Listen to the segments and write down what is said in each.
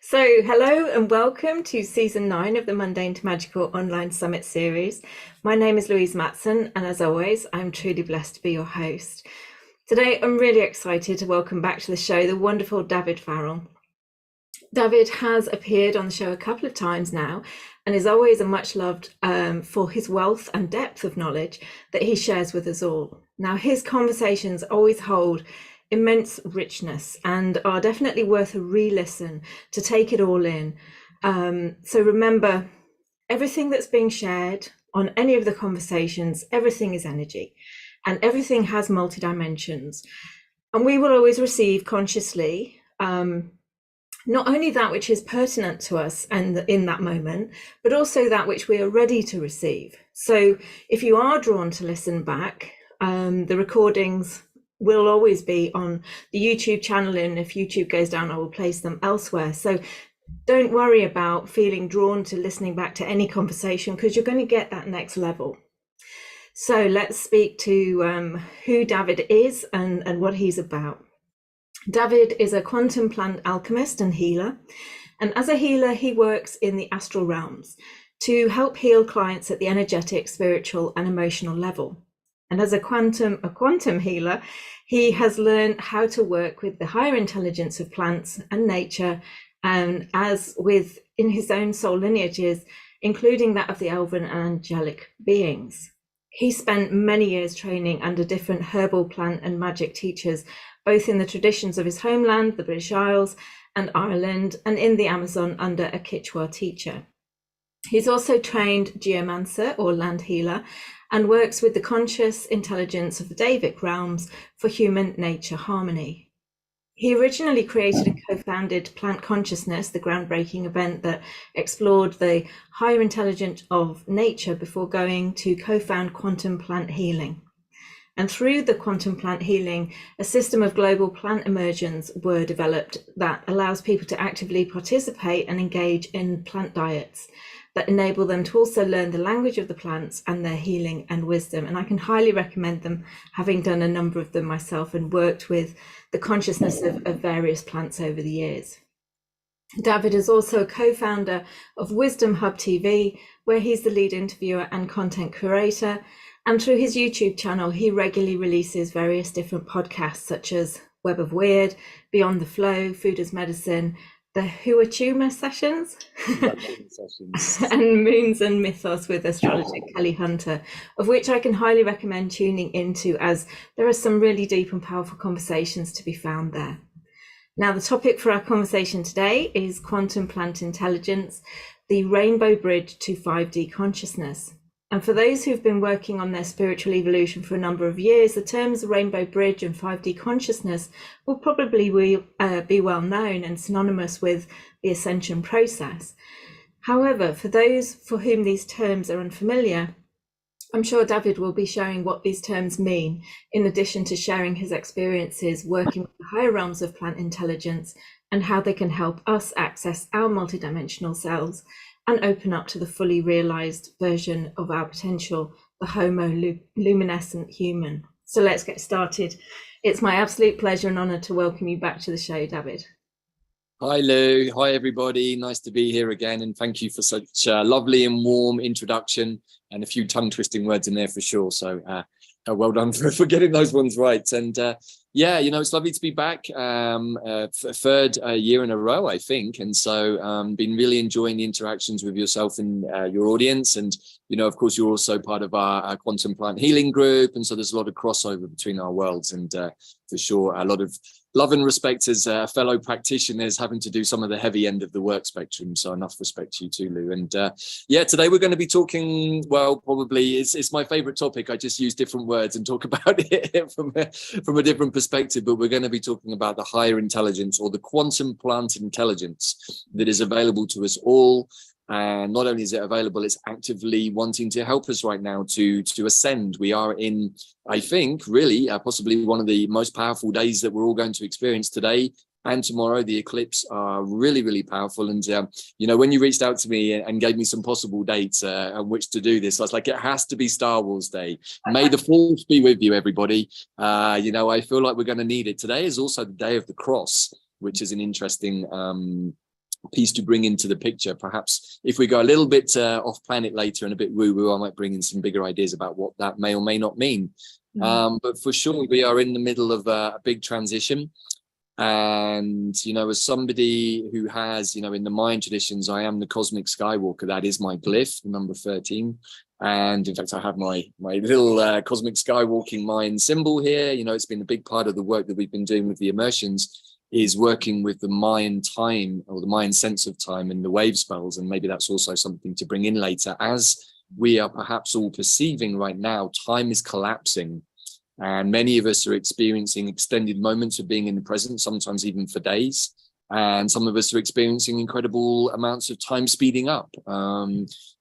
So, hello and welcome to season 9 of the Mundane to Magical online summit series. My name is Louise Matson, and as always, I'm truly blessed to be your host. Today, I'm really excited to welcome back to the show the wonderful Davyd Farrell. Davyd has appeared on the show a couple of times now and is always a much loved for his wealth and depth of knowledge that he shares with us all. Now, his conversations always hold immense richness and are definitely worth a re-listen to take it all in. So remember, everything that's being shared on any of the conversations, everything is energy and everything has multi-dimensions. And we will always receive consciously not only that which is pertinent to us and in that moment, but also that which we are ready to receive. So if you are drawn to listen back, the recordings will always be on the YouTube channel, and if YouTube goes down, I will place them elsewhere. So don't worry about feeling drawn to listening back to any conversation, because you're going to get that next level. So let's speak to who Davyd is and what he's about. Davyd is a quantum plant alchemist and healer. And as a healer, he works in the astral realms to help heal clients at the energetic, spiritual, and emotional level. And as a quantum healer, he has learned how to work with the higher intelligence of plants and nature, and as with in his own soul lineages, including that of the Elven and Angelic beings. He spent many years training under different herbal, plant, and magic teachers, both in the traditions of his homeland, the British Isles and Ireland, and in the Amazon under a Quechua teacher. He's also trained Geomancer or land healer, and works with the conscious intelligence of the Devic realms for human nature harmony. He originally created and co-founded Plant Consciousness, the groundbreaking event that explored the higher intelligence of nature before going to co-found quantum plant healing. And through the quantum plant healing, a system of global plant immersions were developed that allows people to actively participate and engage in plant diets that enable them to also learn the language of the plants and their healing and wisdom. And I can highly recommend them, having done a number of them myself and worked with the consciousness of various plants over the years. Davyd is also a co-founder of Wisdom Hub TV, where he's the lead interviewer and content curator. And through his YouTube channel, he regularly releases various different podcasts, such as Web of Weird, Beyond the Flow, Food as Medicine, the Huachuma sessions, and Moons and Mythos with astrologer Kelly Hunter, of which I can highly recommend tuning into, as there are some really deep and powerful conversations to be found there. Now, the topic for our conversation today is quantum plant intelligence, the rainbow bridge to 5D consciousness. And for those who've been working on their spiritual evolution for a number of years, the terms rainbow bridge and 5D consciousness will probably be well known and synonymous with the ascension process. However, for those for whom these terms are unfamiliar, I'm sure Davyd will be sharing what these terms mean, in addition to sharing his experiences working with the higher realms of plant intelligence and how they can help us access our multidimensional selves and open up to the fully realized version of our potential, the Homo luminescent human. So let's get started. It's my absolute pleasure and honor to welcome you back to the show, Davyd. Hi, Lou. Hi, everybody. Nice to be here again. And thank you for such a lovely and warm introduction and a few tongue-twisting words in there for sure. So well done for getting those ones right. And yeah, you know, it's lovely to be back. Third year in a row, I think. And so been really enjoying the interactions with yourself and your audience. And, you know, of course, you're also part of our quantum plant healing group. And so there's a lot of crossover between our worlds. And for sure, a lot of love and respect as fellow practitioners having to do some of the heavy end of the work spectrum. So enough respect to you too, Lou. And yeah, today we're going to be talking, well, probably it's my favorite topic. I just use different words and talk about it from a different perspective, but we're going to be talking about the higher intelligence, or the quantum plant intelligence that is available to us all. And not only is it available, it's actively wanting to help us right now to ascend. We are in, I think, really possibly one of the most powerful days that we're all going to experience today and tomorrow. The eclipse are really, really powerful. And, you know, when you reached out to me and gave me some possible dates on which to do this, I was like, it has to be Star Wars Day. May the Force be with you, everybody. You know, I feel like we're going to need it. Today is also the day of the cross. which is an interesting piece to bring into the picture. Perhaps if we go a little bit off planet later and a bit woo-woo, I might bring in some bigger ideas about what that may or may not mean. But for sure, we are in the middle of a big transition. And, you know, as somebody who has, you know, in the Mayan traditions, I am the cosmic Skywalker. That is my glyph, number 13. And in fact, I have my little cosmic skywalking Mayan symbol here. You know, it's been a big part of the work that we've been doing with the immersions, is working with the Mayan time, or the Mayan sense of time, and the wave spells. And maybe that's also something to bring in later. As we are perhaps all perceiving right now, time is collapsing. And many of us are experiencing extended moments of being in the present, sometimes even for days. And some of us are experiencing incredible amounts of time speeding up.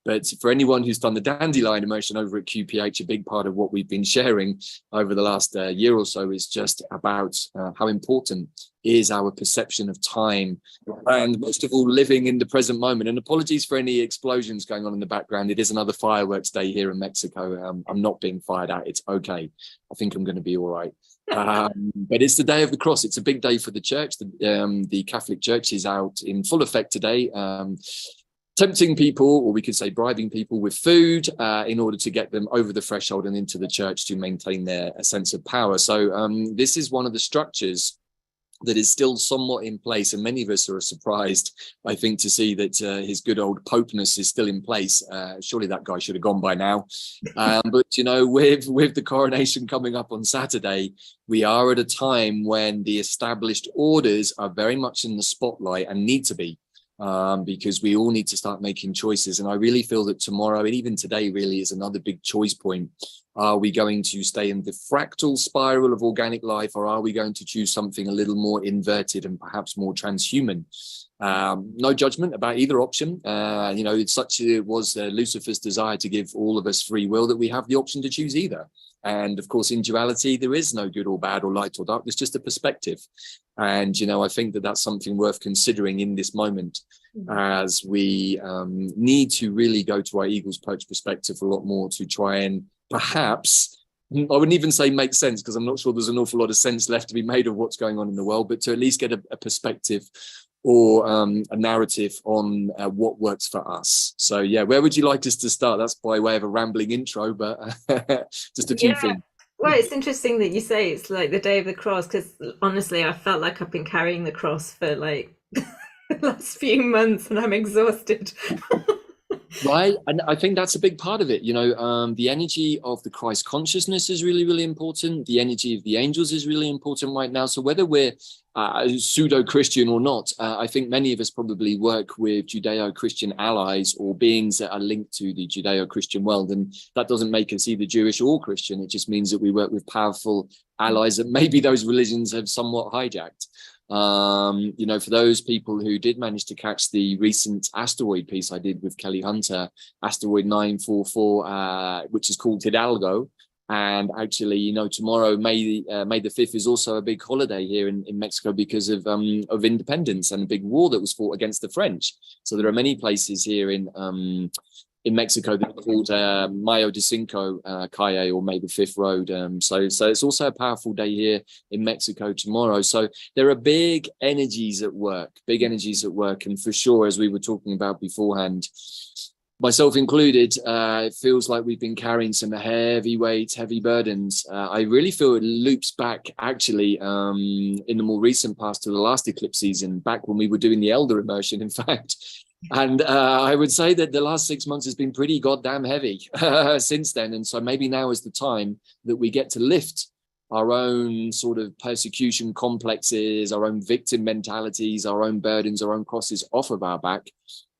But for anyone who's done the dandelion immersion over at QPH, a big part of what we've been sharing over the last year or so is just about how important is our perception of time, and most of all, living in the present moment. And apologies for any explosions going on in the background. It is another fireworks day here in Mexico. I'm not being fired at. It's okay. I think I'm going to be all right. But it's the day of the cross. It's a big day for the church. The Catholic Church is out in full effect today, tempting people, or we could say bribing people with food in order to get them over the threshold and into the church to maintain their sense of power. So this is one of the structures that is still somewhat in place, and many of us are surprised, I think, to see that his good old popeness is still in place. Surely that guy should have gone by now. But you know, with the coronation coming up on Saturday, we are at a time when the established orders are very much in the spotlight and need to be, because we all need to start making choices. And I really feel that tomorrow, and even today, really is another big choice point. Are we going to stay in the fractal spiral of organic life, or are we going to choose something a little more inverted and perhaps more transhuman? No judgment about either option. You know, it's such it was Lucifer's desire to give all of us free will that we have the option to choose either. And of course, in duality, there is no good or bad or light or dark. There's just a perspective. And, you know, I think that that's something worth considering in this moment, as we need to really go to our eagle's perch perspective a lot more to try and perhaps, I wouldn't even say make sense, because I'm not sure there's an awful lot of sense left to be made of what's going on in the world, but to at least get a perspective or a narrative on what works for us. So yeah, where would you like us to start? That's by way of a rambling intro, but just a few things. Well, it's interesting that you say it's like the day of the cross, because honestly, I felt like I've been carrying the cross for like the last few months, and I'm exhausted. Right, and I think that's a big part of it. You know, the energy of the Christ consciousness is really, really important. The energy of the angels is really important right now. So whether we're pseudo-Christian or not, I think many of us probably work with Judeo-Christian allies or beings that are linked to the Judeo-Christian world. And that doesn't make us either Jewish or Christian. It just means that we work with powerful allies that maybe those religions have somewhat hijacked. You know, for those people who did manage to catch the recent asteroid piece I did with Kelly Hunter, asteroid 944, which is called Hidalgo. And actually, you know, tomorrow, May the 5th, is also a big holiday here in Mexico because of independence and a big war that was fought against the French. So there are many places here in Mexico that are called Mayo de Cinco Calle, or May the 5th Road. So it's also a powerful day here in Mexico tomorrow. So there are big energies at work. And for sure, as we were talking about beforehand, myself included, it feels like we've been carrying some heavy weights, heavy burdens. I really feel it loops back actually in the more recent past to the last eclipse season, back when we were doing the Elder immersion, in fact. And I would say that the last 6 months has been pretty goddamn heavy since then. And so maybe now is the time that we get to lift our own sort of persecution complexes, our own victim mentalities, our own burdens, our own crosses off of our back.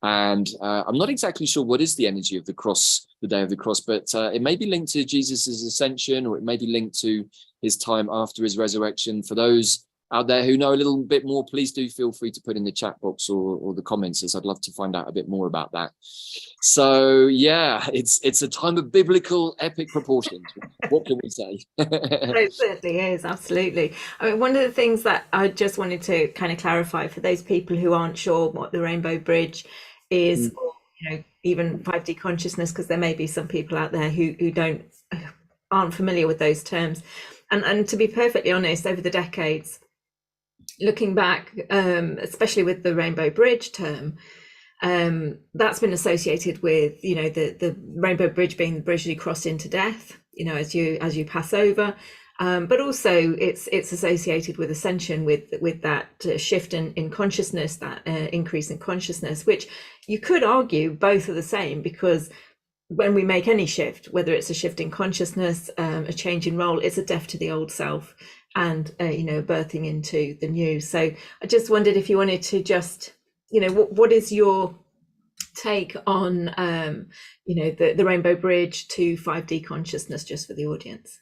And I'm not exactly sure what is the energy of the cross, the day of the cross, but it may be linked to Jesus's ascension, or it may be linked to his time after his resurrection. For those out there who know a little bit more, please do feel free to put in the chat box or the comments, as I'd love to find out a bit more about that. So yeah, it's a time of biblical epic proportions. What can we say? It certainly is, absolutely. I mean, one of the things that I just wanted to kind of clarify for those people who aren't sure what the Rainbow Bridge is, or, you know, even 5D consciousness, because there may be some people out there who aren't familiar with those terms. And to be perfectly honest, over the decades, looking back, especially with the Rainbow Bridge term, that's been associated with, you know, the Rainbow Bridge being the bridge you cross into death, you know, as you pass over. But also it's associated with ascension, with that shift in consciousness, that increase in consciousness, which you could argue both are the same, because when we make any shift, whether it's a shift in consciousness, a change in role, it's a death to the old self and, you know, birthing into the new. So I just wondered if you wanted to just, you know, what is your take on, you know, the Rainbow Bridge to 5D consciousness, just for the audience?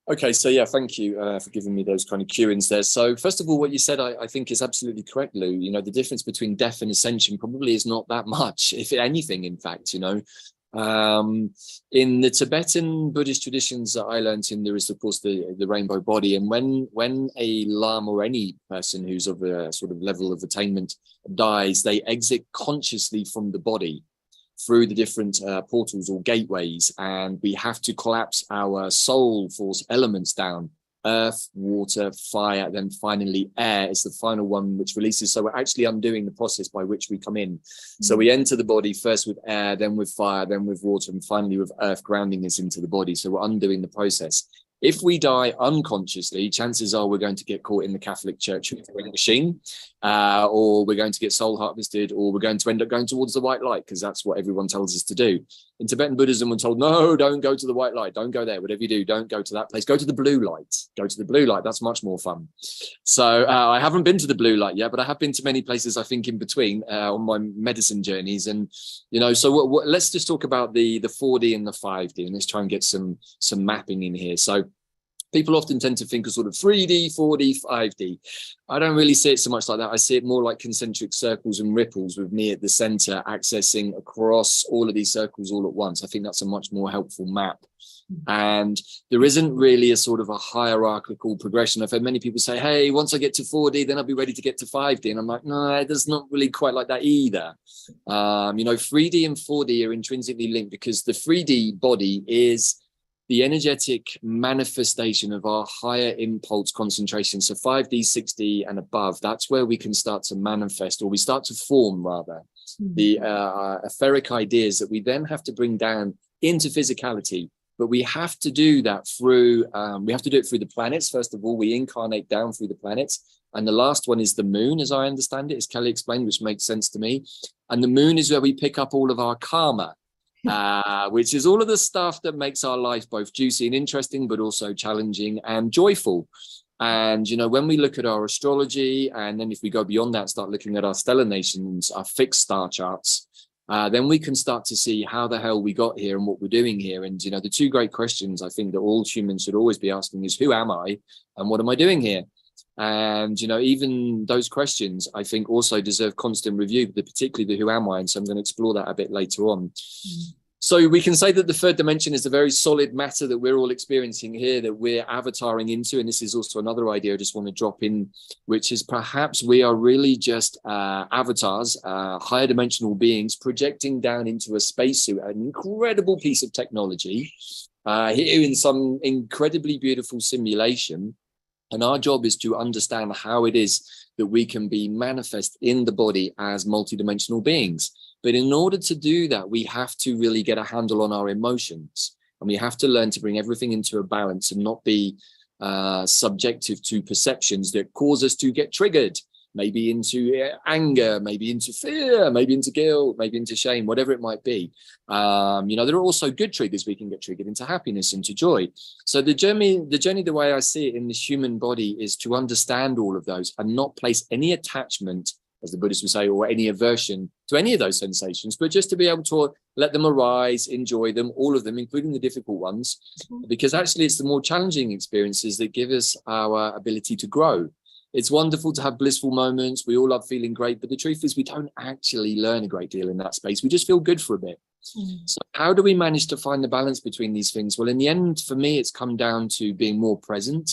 Okay, so yeah, thank you for giving me those kind of cue-ins there. So first of all, what you said, I think is absolutely correct, Lou. You know, the difference between death and ascension probably is not that much, if anything, in fact, you know. In the Tibetan Buddhist traditions that I learned in, there is, of course, the rainbow body. And when a lama or any person who's of a sort of level of attainment dies, they exit consciously from the body through the different portals or gateways, and we have to collapse our soul force elements down: earth, water, fire, then finally air is the final one which releases. So we're actually undoing the process by which we come in. So we enter the body first with air, then with fire, then with water, and finally with earth, grounding us into the body. So we're undoing the process. If we die unconsciously, chances are we're going to get caught in the Catholic Church machine, or we're going to get soul harvested, or we're going to end up going towards the white light, because that's what everyone tells us to do. In Tibetan Buddhism, we're told, no, don't go to the white light. Don't go there. Whatever you do, don't go to that place. Go to the blue light. Go to the blue light. That's much more fun. So I haven't been to the blue light yet, but I have been to many places, I think, in between on my medicine journeys. And, you know, so let's just talk about the 4D and the 5D, and let's try and get some mapping in here. So people often tend to think of sort of 3D, 4D, 5D. I don't really see it so much like that. I see it more like concentric circles and ripples, with me at the center accessing across all of these circles all at once. I think that's a much more helpful map. And there isn't really a sort of a hierarchical progression. I've heard many people say, hey, once I get to 4D, then I'll be ready to get to 5D. And I'm like, no, it's not really quite like that either. You know, 3D and 4D are intrinsically linked, because the 3D body is the energetic manifestation of our higher impulse concentration. So 5D, 6D and above, that's where we can start to manifest, or we start to form rather, the etheric ideas that we then have to bring down into physicality. But we have to do that through, the planets. First of all, we incarnate down through the planets. And the last one is the moon, as I understand it, as Kelly explained, which makes sense to me. And the moon is where we pick up all of our karma, which is all of the stuff that makes our life both juicy and interesting, but also challenging and joyful. And, you know, when we look at our astrology, and then if we go beyond that, start looking at our stellar nations, our fixed star charts, then we can start to see how the hell we got here and what we're doing here. And, you know, the two great questions I think that all humans should always be asking is, who am I and what am I doing here? And, you know, even those questions, I think, also deserve constant review, particularly the who am I? And so I'm going to explore that a bit later on. So we can say that the third dimension is the very solid matter that we're all experiencing here, that we're avataring into. And this is also another idea I just want to drop in, which is perhaps we are really just avatars, higher dimensional beings projecting down into a spacesuit, an incredible piece of technology here in some incredibly beautiful simulation. And our job is to understand how it is that we can be manifest in the body as multidimensional beings. But in order to do that, we have to really get a handle on our emotions. And we have to learn to bring everything into a balance and not be subjective to perceptions that cause us to get triggered, maybe into anger, maybe into fear, maybe into guilt, maybe into shame, whatever it might be. You know, there are also good triggers. We can get triggered into happiness, into joy. So the journey, the way I see it in this human body, is to understand all of those and not place any attachment, as the Buddhists would say, or any aversion to any of those sensations, but just to be able to let them arise, enjoy them, all of them, including the difficult ones, because actually it's the more challenging experiences that give us our ability to grow. It's wonderful to have blissful moments. We all love feeling great, but the truth is we don't actually learn a great deal in that space. We just feel good for a bit. So how do we manage to find the balance between these things? Well, in the end, for me, it's come down to being more present,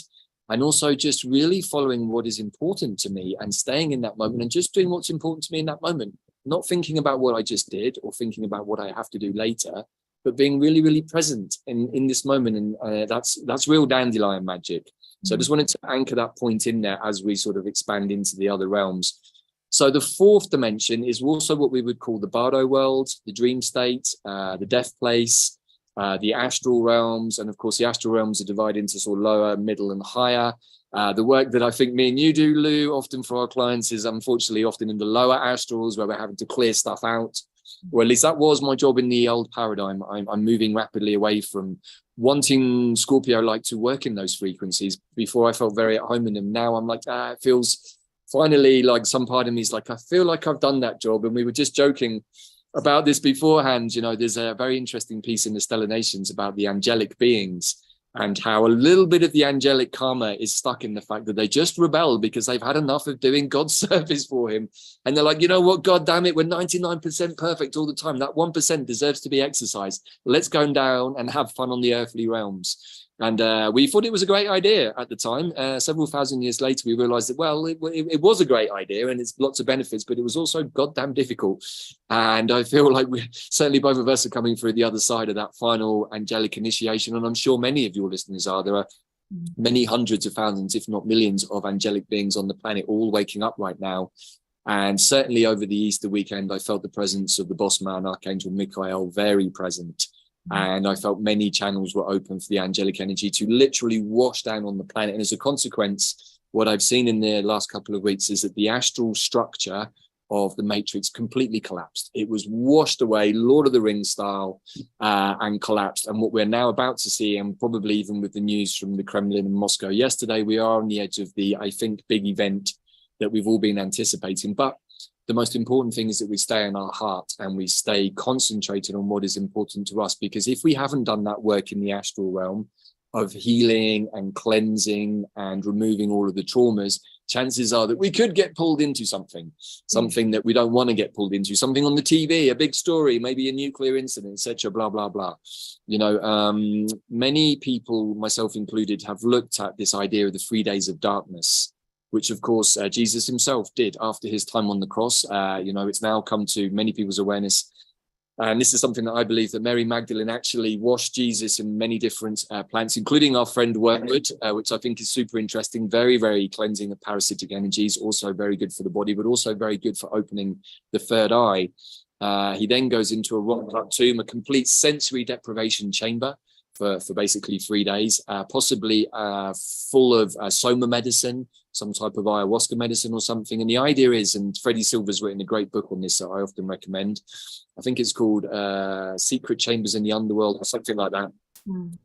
and also just really following what is important to me and staying in that moment and just doing what's important to me in that moment, not thinking about what I just did or thinking about what I have to do later, but being really, really present in this moment. And that's real dandelion magic. So I just wanted to anchor that point in there as we sort of expand into the other realms. So the fourth dimension is also what we would call the Bardo world, the dream state, the death place, the astral realms. And of course, the astral realms are divided into sort of lower, middle, and higher. The work that I think me and you do, Lou, often for our clients is unfortunately often in the lower astrals where we're having to clear stuff out. Or at least that was my job in the old paradigm. I'm moving rapidly away from wanting Scorpio-like to work in those frequencies. Before I felt very at home in them. Now I'm like, it feels finally like some part of me is like, I feel like I've done that job. And we were just joking about this beforehand. You know, there's a very interesting piece in the Stellar Nations about the angelic beings and how a little bit of the angelic karma is stuck in the fact that they just rebel because they've had enough of doing God's service for him. And they're like, you know what, God damn it, we're 99% perfect all the time. That 1% deserves to be exercised. Let's go down and have fun on the earthly realms. And we thought it was a great idea at the time. Several thousand years later, we realized that, well, it was a great idea and it's lots of benefits, but it was also goddamn difficult. And I feel like we certainly both of us are coming through the other side of that final angelic initiation. And I'm sure many of your listeners are. There are many hundreds of thousands, if not millions, of angelic beings on the planet all waking up right now. And certainly over the Easter weekend, I felt the presence of the boss man, Archangel Michael, very present. And I felt many channels were open for the angelic energy to literally wash down on the planet. And as a consequence, what I've seen in the last couple of weeks is that the astral structure of the Matrix completely collapsed. It was washed away, Lord of the Rings style, and collapsed. And what we're now about to see, and probably even with the news from the Kremlin and Moscow yesterday, we are on the edge of the, I think, big event that we've all been anticipating. But the most important thing is that we stay in our heart and we stay concentrated on what is important to us. Because if we haven't done that work in the astral realm of healing and cleansing and removing all of the traumas, chances are that we could get pulled into something that we don't want to get pulled into, something on the TV, a big story, maybe a nuclear incident, etc., blah, blah, blah. You know, many people, myself included, have looked at this idea of the 3 days of darkness, which of course Jesus himself did after his time on the cross. You know, it's now come to many people's awareness. And this is something that I believe that Mary Magdalene actually washed Jesus in many different plants, including our friend wormwood, which I think is super interesting. Very, very cleansing of parasitic energies, also very good for the body, but also very good for opening the third eye. He then goes into a rock-cut tomb, a complete sensory deprivation chamber for basically 3 days, possibly full of soma medicine, some type of ayahuasca medicine or something. And the idea is, and Freddie Silver's written a great book on this that I often recommend. I think it's called Secret Chambers in the Underworld or something like that.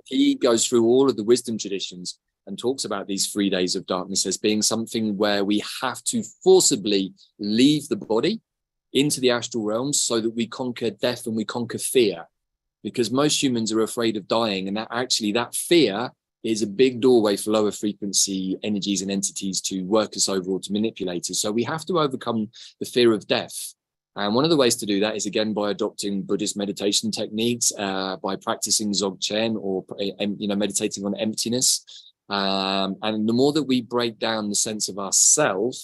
He goes through all of the wisdom traditions and talks about these 3 days of darkness as being something where we have to forcibly leave the body into the astral realms so that we conquer death and we conquer fear. Because most humans are afraid of dying, and that fear is a big doorway for lower frequency energies and entities to work us over or to manipulate us. So we have to overcome the fear of death. And one of the ways to do that is, again, by adopting Buddhist meditation techniques, by practicing Dzogchen or, meditating on emptiness. And the more that we break down the sense of ourself,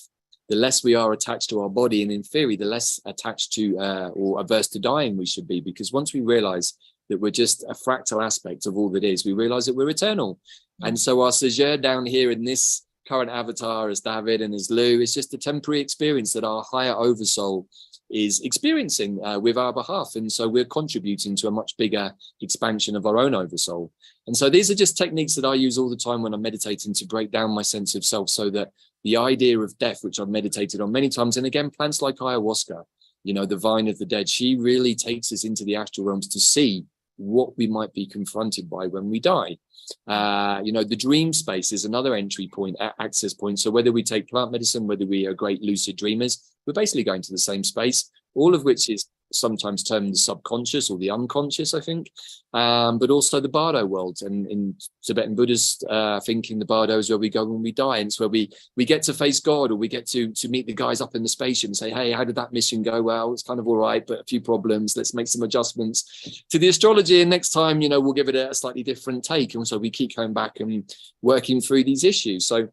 the less we are attached to our body. And in theory, the less attached to or averse to dying we should be. Because once we realize that we're just a fractal aspect of all that is, we realize that we're eternal. And so our séjourn down here in this current avatar as Davyd and as Lou is just a temporary experience that our higher oversoul is experiencing with our behalf. And so we're contributing to a much bigger expansion of our own oversoul. And so these are just techniques that I use all the time when I'm meditating to break down my sense of self, so that the idea of death, which I've meditated on many times, and again, plants like ayahuasca, you know, the vine of the dead, she really takes us into the astral realms to see what we might be confronted by when we die. The dream space is another entry point, access point. So whether we take plant medicine, whether we are great lucid dreamers, we're basically going to the same space, all of which is sometimes termed the subconscious or the unconscious, I think, but also the Bardo world. And in Tibetan Buddhist thinking, the Bardo is where we go when we die, and it's where we get to face God, or we get to meet the guys up in the spaceship and say, hey, how did that mission go? Well, it's kind of all right, but a few problems. Let's make some adjustments to the astrology, and next time, we'll give it a slightly different take. And so we keep going back and working through these issues. So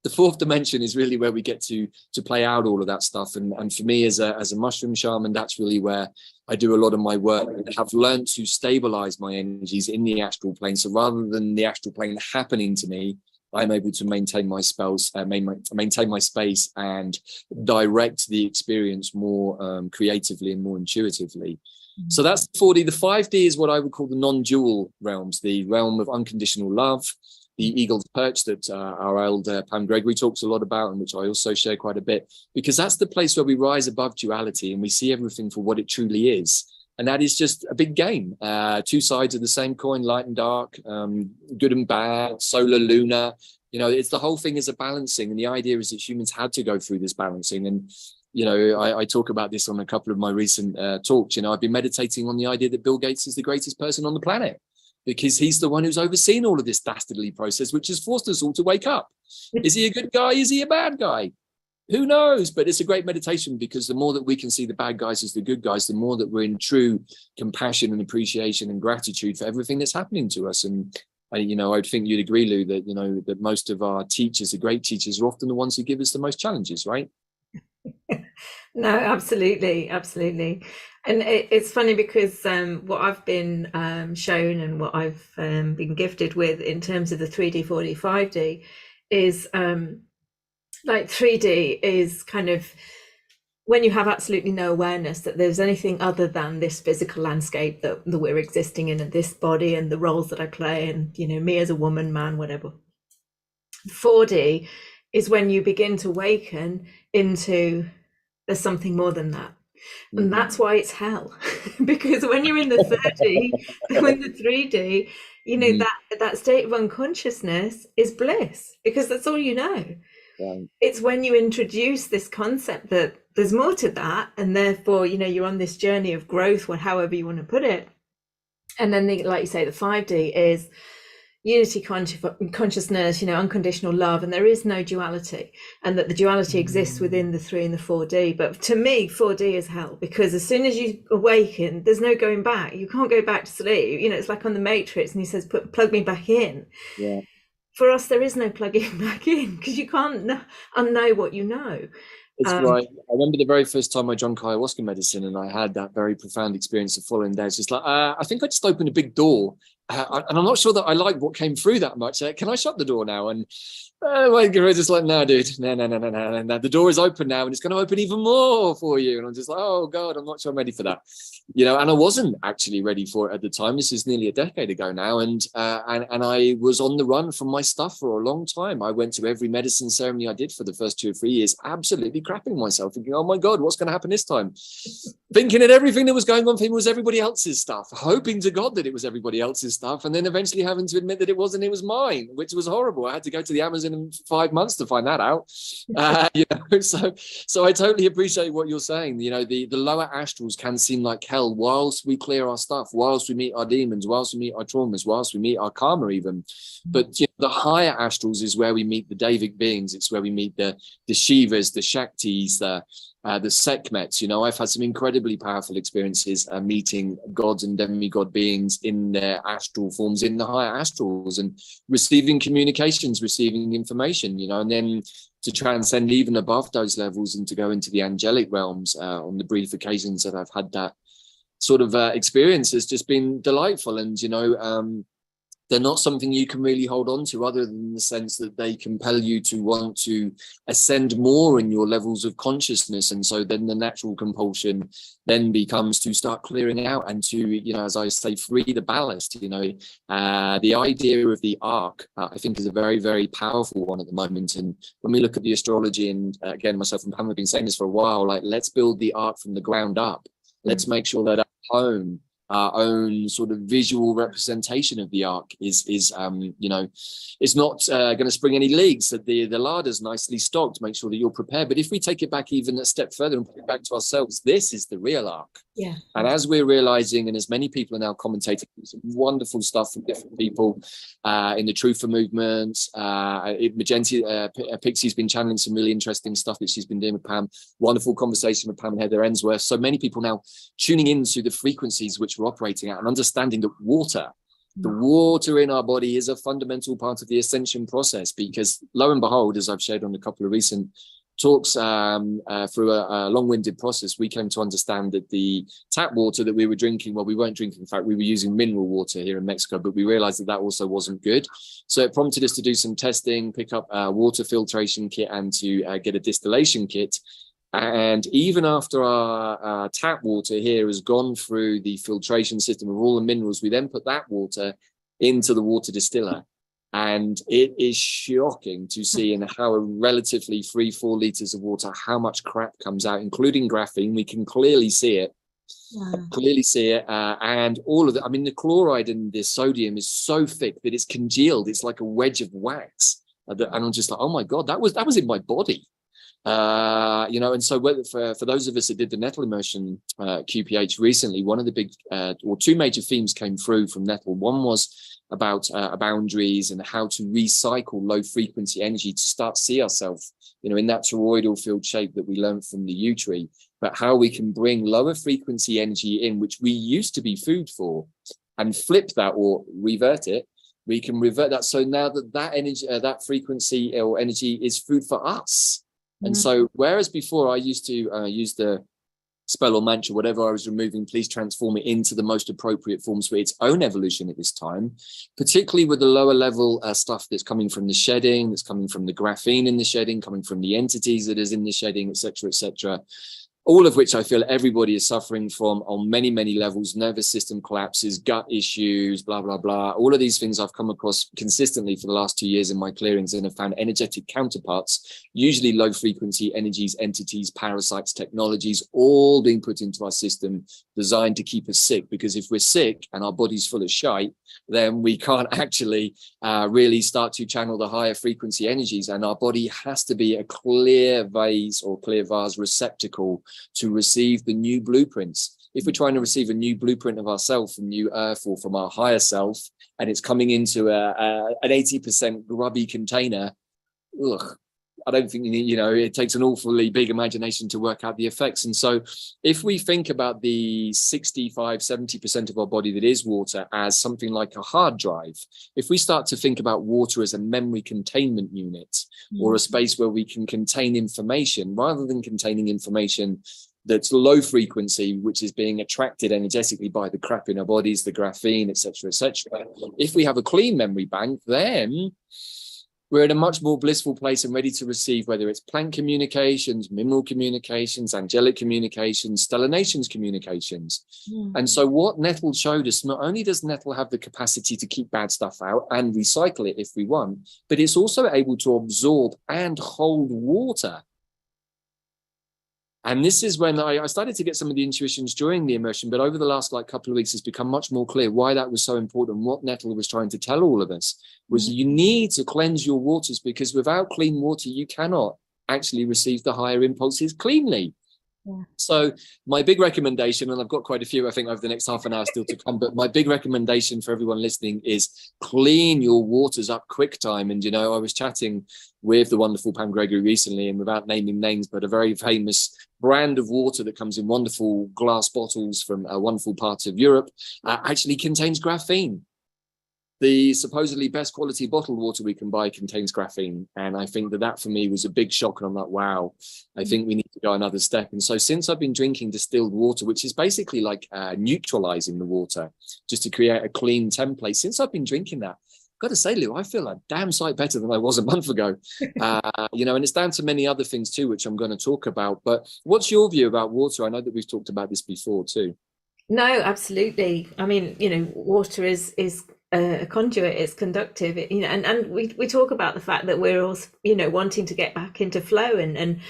the fourth dimension is really where we get to play out all of that stuff. And for me as a mushroom shaman, that's really where I do a lot of my work. I have learned to stabilize my energies in the astral plane. So rather than the astral plane happening to me, I'm able to maintain my spells, maintain my space, and direct the experience more creatively and more intuitively. So that's 4D. The 5D is what I would call the non-dual realms, the realm of unconditional love, the eagle's perch that our elder Pam Gregory talks a lot about, and which I also share quite a bit, because that's the place where we rise above duality and we see everything for what it truly is. And that is just a big game. Two sides of the same coin, light and dark, good and bad, solar, lunar. You know, it's the whole thing is a balancing. And the idea is that humans had to go through this balancing. And, you know, I talk about this on a couple of my recent talks. You know, I've been meditating on the idea that Bill Gates is the greatest person on the planet, because he's the one who's overseen all of this dastardly process, which has forced us all to wake up. Is he a good guy? Is he a bad guy? Who knows? But it's a great meditation, because the more that we can see the bad guys as the good guys, the more that we're in true compassion and appreciation and gratitude for everything that's happening to us. And you know, I'd think you'd agree, Lou, that, you know, that most of our teachers, the great teachers, are often the ones who give us the most challenges, right? No, absolutely, absolutely. And it's funny because what I've been shown and what I've been gifted with in terms of the 3D, 4D, 5D is like 3D is kind of when you have absolutely no awareness that there's anything other than this physical landscape that we're existing in, and this body and the roles that I play, and, you know, me as a woman, man, whatever. 4D is when you begin to awaken into there's something more than that. And that's why it's hell. Because when you're in the 3D, when the 3D, you know, that state of unconsciousness is bliss, because that's all you know. Right. It's when you introduce this concept that there's more to that, and therefore, you know, you're on this journey of growth, or however you want to put it. And then, like you say, the 5D is unity consciousness, you know, unconditional love, and there is no duality, and that the duality exists within the 3 and the 4D. But to me, 4D is hell, because as soon as you awaken, there's no going back. You can't go back to sleep. You know, it's like on the Matrix, and he says, plug me back in. Yeah. For us, there is no plugging back in, because you can't unknow what you know. It's right. I remember the very first time I drank ayahuasca medicine, and I had that very profound experience of following day. It's just like, I think I just opened a big door, and I'm not sure that I like what came through that much. Can I shut the door now? And my girl's just like, no, dude, no. The door is open now, and it's going to open even more for you. And I'm just like, oh God, I'm not sure I'm ready for that. You know, and I wasn't actually ready for it at the time. This is nearly a decade ago now, and I was on the run from my stuff for a long time. I went to every medicine ceremony I did for the first 2 or 3 years, absolutely crapping myself, thinking, oh my God, what's going to happen this time? Thinking that everything that was going on for me was everybody else's stuff, hoping to God that it was everybody else's stuff, and then eventually having to admit that it wasn't, it was mine, which was horrible. I had to go to the Amazon in 5 months to find that out. You know, so I totally appreciate what you're saying. You know, the lower astrals can seem like hell whilst we clear our stuff, whilst we meet our demons, whilst we meet our traumas, whilst we meet our karma even. But you know, the higher astrals is where we meet the Devic beings. It's where we meet the Shivas, the Shaktis, the Sekhmets. You know, I've had some incredibly powerful experiences meeting gods and demigod beings in their astral forms, in the higher astrals, and receiving communications, receiving information, you know, and then to transcend even above those levels and to go into the angelic realms on the brief occasions that I've had that sort of experience has just been delightful. And, you know, they're not something you can really hold on to, other than the sense that they compel you to want to ascend more in your levels of consciousness. And so then the natural compulsion then becomes to start clearing out and to, you know, as I say, free the ballast. You know, the idea of the arc, I think, is a very, very powerful one at the moment. And when we look at the astrology, and again, myself and Pam have been saying this for a while, like, let's build the arc from the ground up. Let's make sure that at home, our own sort of visual representation of the arc is you know, it's not going to spring any leaks, that the larder's nicely stocked, make sure that you're prepared. But if we take it back even a step further and put it back to ourselves, this is the real arc. Yeah. And as we're realizing, and as many people are now commentating, some wonderful stuff from different people in the Truther movement, Magenta, Pixie's been channeling some really interesting stuff that she's been doing with Pam. Wonderful conversation with Pam and Heather Ensworth. So many people now tuning into the frequencies which we're operating at, and understanding that the water in our body is a fundamental part of the ascension process. Because lo and behold, as I've shared on a couple of recent talks through a long-winded process, we came to understand that the tap water that we were drinking, well, we weren't drinking, in fact, we were using mineral water here in Mexico, but we realized that that also wasn't good. So it prompted us to do some testing, pick up a water filtration kit and to get a distillation kit. And even after our tap water here has gone through the filtration system of all the minerals, we then put that water into the water distiller. And it is shocking to see in how a relatively 3-4 liters of water, how much crap comes out, including graphene. We can clearly see it. And all of it. I mean, the chloride and the sodium is so thick that it's congealed. It's like a wedge of wax. And I'm just like, oh my God, that was in my body. And so for those of us that did the nettle immersion QPH recently, one of the big or two major themes came through from nettle. One was about boundaries and how to recycle low frequency energy to start to see ourselves, in that toroidal field shape that we learned from the yew tree, but how we can bring lower frequency energy in, which we used to be food for, and flip that or revert it. We can revert that. So now that energy, that frequency or energy is food for us. And so, whereas before I used to use the spell or mantra, whatever I was removing, please transform it into the most appropriate forms for its own evolution at this time, particularly with the lower level stuff that's coming from the shedding, that's coming from the graphene in the shedding, coming from the entities that is in the shedding, etc., etc. All of which I feel everybody is suffering from on many, many levels: nervous system collapses, gut issues, blah, blah, blah. All of these things I've come across consistently for the last 2 years in my clearings and have found energetic counterparts, usually low frequency energies, entities, parasites, technologies, all being put into our system, designed to keep us sick. Because if we're sick and our body's full of shite, then we can't actually really start to channel the higher frequency energies. And our body has to be a clear vase or clear vase receptacle to receive the new blueprints. If we're trying to receive a new blueprint of ourselves from new earth or from our higher self, and it's coming into an 80% grubby container, I don't think, it takes an awfully big imagination to work out the effects. And so if we think about the 65-70% of our body that is water as something like a hard drive, if we start to think about water as a memory containment unit or a space where we can contain information rather than containing information that's low frequency, which is being attracted energetically by the crap in our bodies, the graphene, etc., etc. If we have a clean memory bank, then we're in a much more blissful place and ready to receive, whether it's plant communications, mineral communications, angelic communications, stellanations communications. And so what nettle showed us, not only does nettle have the capacity to keep bad stuff out and recycle it if we want, but it's also able to absorb and hold water. And this is when I started to get some of the intuitions during the immersion, but over the last couple of weeks, it's become much more clear why that was so important. What nettle was trying to tell all of us was you need to cleanse your waters, because without clean water, you cannot actually receive the higher impulses cleanly. So my big recommendation, and I've got quite a few, I think, over the next half an hour still to come, but my big recommendation for everyone listening is clean your waters up quick time. And, I was chatting with the wonderful Pam Gregory recently, and without naming names, but a very famous brand of water that comes in wonderful glass bottles from wonderful parts of Europe actually contains graphene. The supposedly best quality bottled water we can buy contains graphene. And I think that for me was a big shock. And I'm like, wow, I think we need to go another step. And so since I've been drinking distilled water, which is basically like neutralizing the water just to create a clean template, since I've been drinking that, I've got to say, Lou, I feel a damn sight better than I was a month ago. And it's down to many other things too, which I'm going to talk about. But what's your view about water? I know that we've talked about this before too. No, absolutely. I mean, water is a conduit, it's conductive, and we talk about the fact that we're all, wanting to get back into flow and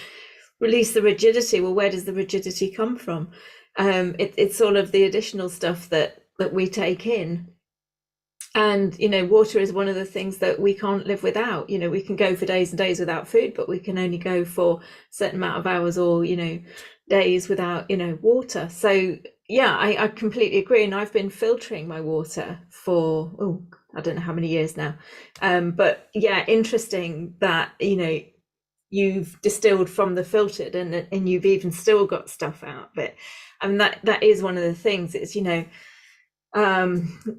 release the rigidity. Well, where does the rigidity come from? It's all of the additional stuff that we take in. And, water is one of the things that we can't live without. We can go for days and days without food, but we can only go for a certain amount of hours or, days without, water. So, yeah, I completely agree. And I've been filtering my water for, I don't know how many years now. But yeah, interesting that, you've distilled from the filtered and you've even still got stuff out of it. I mean, that is one of the things. It's,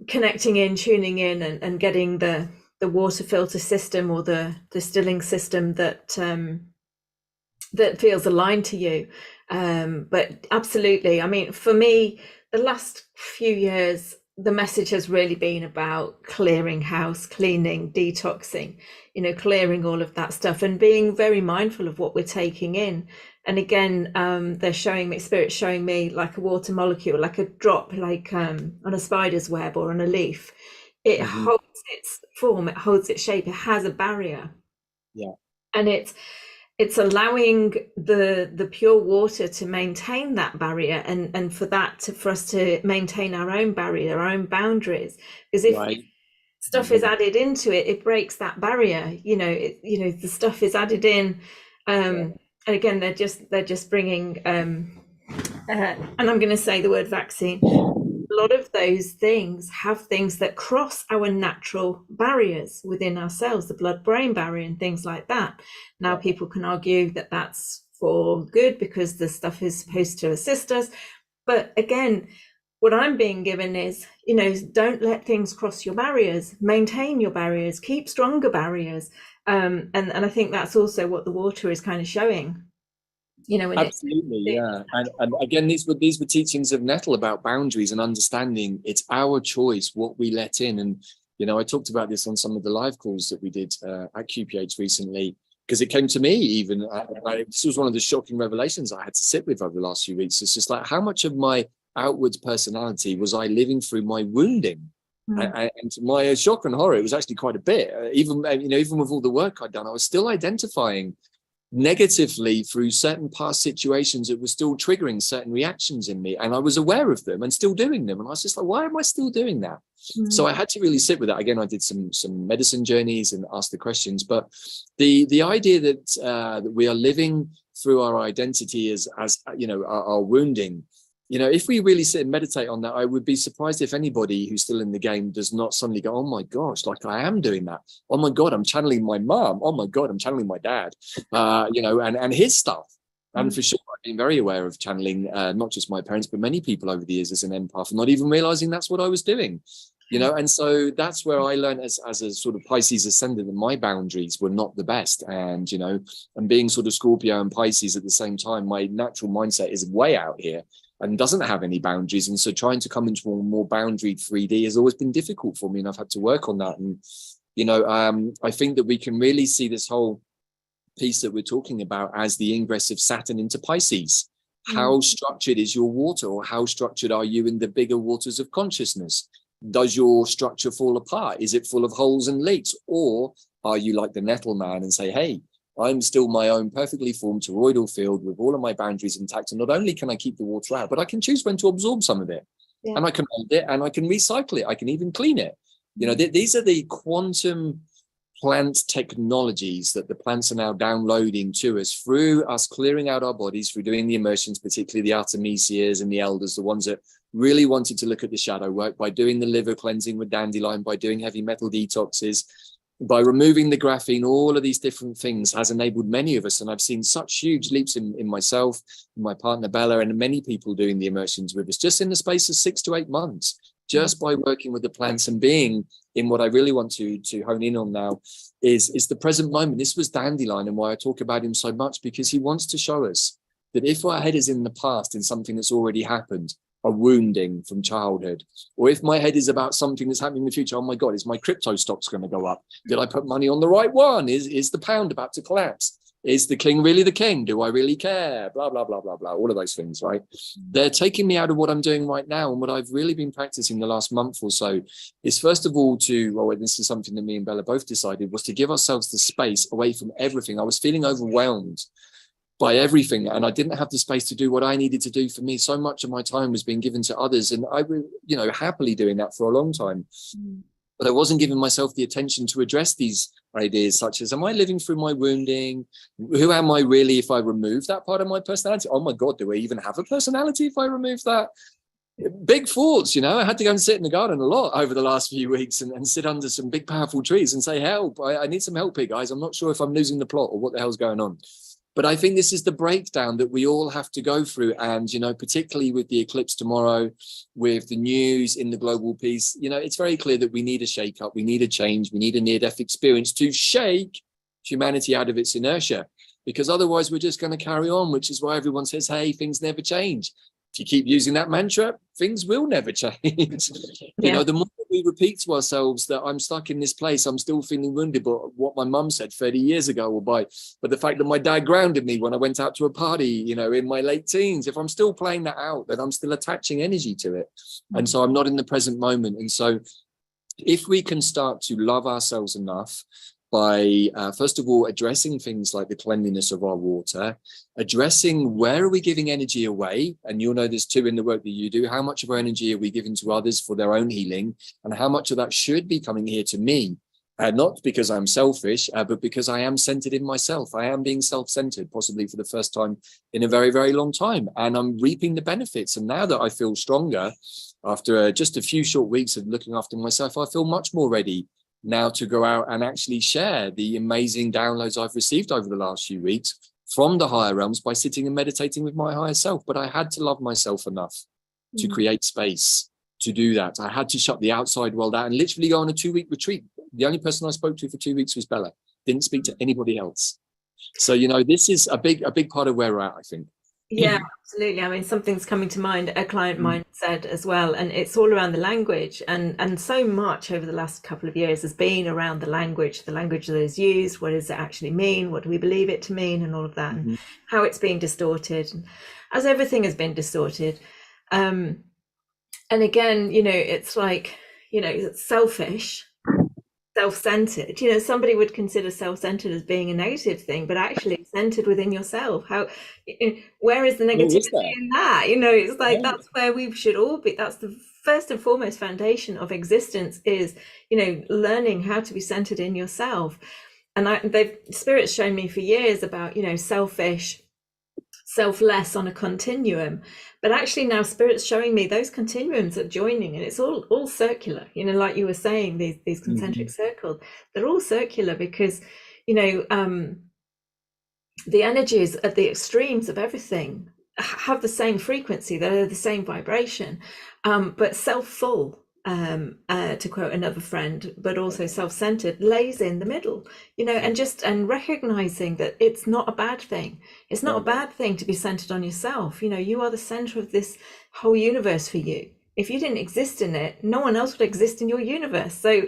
connecting in, tuning in and getting the water filter system or the distilling system that that feels aligned to you. But absolutely, I mean, for me, the last few years, the message has really been about clearing house, cleaning, detoxing, clearing all of that stuff and being very mindful of what we're taking in. And again, they're showing me, spirit's showing me like a water molecule, like a drop, like on a spider's web or on a leaf. It holds its form, it holds its shape, it has a barrier. Yeah. And it's allowing the pure water to maintain that barrier, and for us to maintain our own barrier, our own boundaries. Because if stuff is added into it, it breaks that barrier. The stuff is added in, and again, they're just bringing, and I'm going to say the word vaccine. A lot of those things have things that cross our natural barriers within ourselves, the blood-brain barrier and things like that. Now, people can argue that that's for good because the stuff is supposed to assist us. But again, what I'm being given is, don't let things cross your barriers, maintain your barriers, keep stronger barriers. And I think that's also what the water is kind of showing. Absolutely, yeah. And again, these were teachings of Nettle about boundaries and understanding it's our choice what we let in. And I talked about this on some of the live calls that we did at QPH recently, because it came to me even. This was one of the shocking revelations I had to sit with over the last few weeks. It's just like, how much of my outwards personality was I living through my wounding? And to my shock and horror, it was actually quite a bit. Even with all the work I'd done, I was still identifying negatively through certain past situations that were still triggering certain reactions in me, and I was aware of them and still doing them, and I was just like, why am I still doing that? So I had to really sit with that. Again, I did some medicine journeys and asked the questions, but the idea that we are living through our identity as our wounding, if we really sit and meditate on that, I would be surprised if anybody who's still in the game does not suddenly go, oh my gosh, like I am doing that. Oh my God, I'm channeling my mom. Oh my God, I'm channeling my dad, and his stuff. And for sure, I've been very aware of channeling, not just my parents, but many people over the years as an empath, not even realizing that's what I was doing. And so that's where I learned as a sort of Pisces ascendant that my boundaries were not the best. And, and being sort of Scorpio and Pisces at the same time, my natural mindset is way out here and doesn't have any boundaries. And so trying to come into a more boundaried 3D has always been difficult for me. And I've had to work on that. And, I think that we can really see this whole piece that we're talking about as the ingress of Saturn into Pisces. How structured is your water, or how structured are you in the bigger waters of consciousness? Does your structure fall apart? Is it full of holes and leaks? Or are you like the Nettle man and say, hey, I'm still my own perfectly formed toroidal field with all of my boundaries intact. And not only can I keep the water out, but I can choose when to absorb some of it. And I can hold it and I can recycle it. I can even clean it. These are the quantum plant technologies that the plants are now downloading to us through us clearing out our bodies, through doing the immersions, particularly the Artemisias and the elders, the ones that really wanted to look at the shadow work, by doing the liver cleansing with dandelion, by doing heavy metal detoxes, by removing the graphene. All of these different things has enabled many of us. And I've seen such huge leaps in myself, in my partner Bella, and many people doing the immersions with us just in the space of 6 to 8 months, just by working with the plants and being in what I really want to hone in on now is the present moment. This was Dandelion, and why I talk about him so much, because he wants to show us that if our head is in the past, in something that's already happened, a wounding from childhood, or if my head is about something that's happening in the future, oh my God, is my crypto stocks going to go up? Did I put money on the right one? Is the pound about to collapse? Is the king really the king? Do I really care? Blah, blah, blah, blah, blah. All of those things, right? They're taking me out of what I'm doing right now. And what I've really been practicing the last month or so is, first of all, this is something that me and Bella both decided, was to give ourselves the space away from everything. I was feeling overwhelmed by everything, and I didn't have the space to do what I needed to do for me. So much of my time was being given to others, and I was, happily doing that for a long time. But I wasn't giving myself the attention to address these ideas, such as, am I living through my wounding? Who am I really if I remove that part of my personality? Oh my God, do I even have a personality if I remove that? Big thoughts, I had to go and sit in the garden a lot over the last few weeks and sit under some big, powerful trees and say, help, I need some help here, guys. I'm not sure if I'm losing the plot or what the hell's going on. But I think this is the breakdown that we all have to go through. And, particularly with the eclipse tomorrow, with the news in the global peace, it's very clear that we need a shake up. We need a change. We need a near-death experience to shake humanity out of its inertia. because otherwise we're just going to carry on, which is why everyone says, hey, things never change. If you keep using that mantra, things will never change. You know, the more we repeat to ourselves that I'm stuck in this place, I'm still feeling wounded, but what my mum said 30 years ago, or but the fact that my dad grounded me when I went out to a party, you know, in my late teens, if I'm still playing that out, then I'm still attaching energy to it. And so I'm not in the present moment. And so if we can start to love ourselves enough by, first of all, addressing things like the cleanliness of our water, addressing where are we giving energy away, and you'll know there's two in the work that you do, how much of our energy are we giving to others for their own healing, and how much of that should be coming here to me, not because I'm selfish, but because I am centered in myself. I am being self-centered, possibly for the first time in a very, very long time, and I'm reaping the benefits. And now that I feel stronger, after just a few short weeks of looking after myself, I feel much more ready now to go out and actually share the amazing downloads I've received over the last few weeks from the higher realms by sitting and meditating with my higher self. But I had to love myself enough to create space to do that. I had to shut the outside world out and literally go on a 2-week retreat. The only person I spoke to for 2 weeks was Bella. Didn't speak to anybody else. So, you know, this is a big part of where we're at, I think. Yeah, absolutely. I mean, something's coming to mind, a client of mine said as well, and it's all around the language, and so much over the last couple of years has been around the language that is used, what does it actually mean, what do we believe it to mean, and all of that, and how it's being distorted, as everything has been distorted. And again, you know, it's like, you know, it's selfish, self-centered. You know, somebody would consider self-centered as being a negative thing, but actually it's centered within yourself. How, where is the negativity in that? You know, it's like that's where we should all be. That's the first and foremost foundation of existence, is, you know, learning how to be centered in yourself. And Spirit's shown me for years about, you know, selfish, selfless on a continuum, but actually now Spirit's showing me those continuums are joining, and it's all circular, you know, like you were saying, these concentric circles, they're all circular, because, you know, the energies at the extremes of everything have the same frequency, they're the same vibration, but self-full, to quote another friend, but also self-centered, lays in the middle, you know, and recognizing that it's not a bad thing. It's not a bad thing to be centered on yourself. You know, you are the center of this whole universe for you. If you didn't exist in it, no one else would exist in your universe. So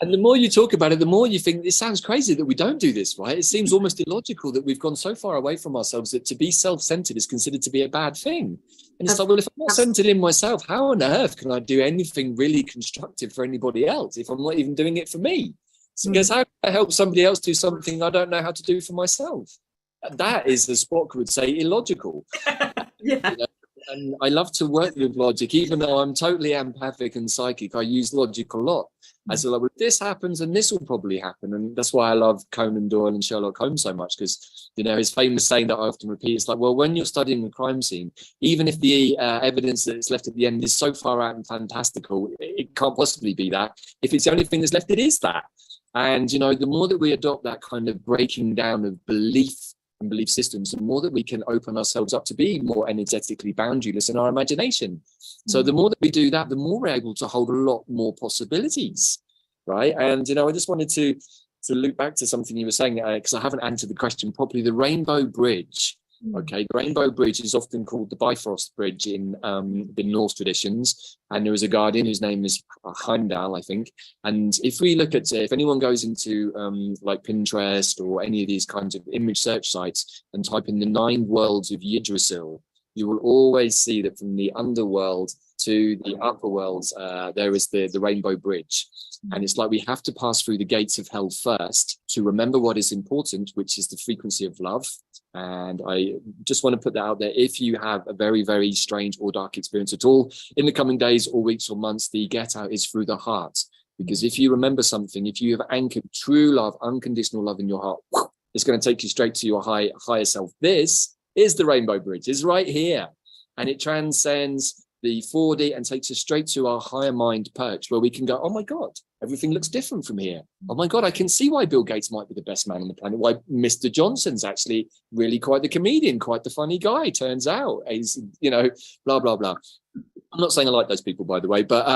and the more you talk about it, the more you think it sounds crazy that we don't do this, right? It seems almost illogical that we've gone so far away from ourselves that to be self-centered is considered to be a bad thing. And it's like, well, if I'm not centered in myself, how on earth can I do anything really constructive for anybody else if I'm not even doing it for me? So because how can I help somebody else do something I don't know how to do for myself? That is, as Spock would say, illogical. You know? And I love to work with logic, even though I'm totally empathic and psychic. I use logic a lot. I say, like, well, this happens and this will probably happen. And that's why I love Conan Doyle and Sherlock Holmes so much, because, you know, his famous saying that I often repeat is like, well, when you're studying the crime scene, even if the evidence that's left at the end is so far out and fantastical, it can't possibly be that. If it's the only thing that's left, it is that. And, you know, the more that we adopt that kind of breaking down of belief and belief systems, the more that we can open ourselves up to be more energetically boundaryless in our imagination. So the more that we do that, the more we're able to hold a lot more possibilities, right? And, you know, I just wanted to loop back to something you were saying, because I haven't answered the question properly. The Rainbow Bridge. Okay, the Rainbow Bridge is often called the Bifrost Bridge in the Norse traditions, and there is a guardian whose name is Heimdall, I think. And if we look at, if anyone goes into like Pinterest or any of these kinds of image search sites and type in the 9 worlds of Yggdrasil, you will always see that from the underworld to the upper worlds, there is the Rainbow Bridge. And it's like we have to pass through the gates of hell first to remember what is important, which is the frequency of love. And I just want to put that out there. If you have a very, very strange or dark experience at all in the coming days or weeks or months, the get out is through the heart. Because if you remember something, if you have anchored true love, unconditional love in your heart, it's going to take you straight to your higher self. This is the Rainbow Bridge. It's right here. And it transcends the 4D and takes us straight to our higher mind perch, where we can go, oh my God, everything looks different from here. Oh my God, I can see why Bill Gates might be the best man on the planet, why Mr. Johnson's actually really quite the comedian, quite the funny guy, turns out. He's, you know, blah, blah, blah. I'm not saying I like those people, by the way, but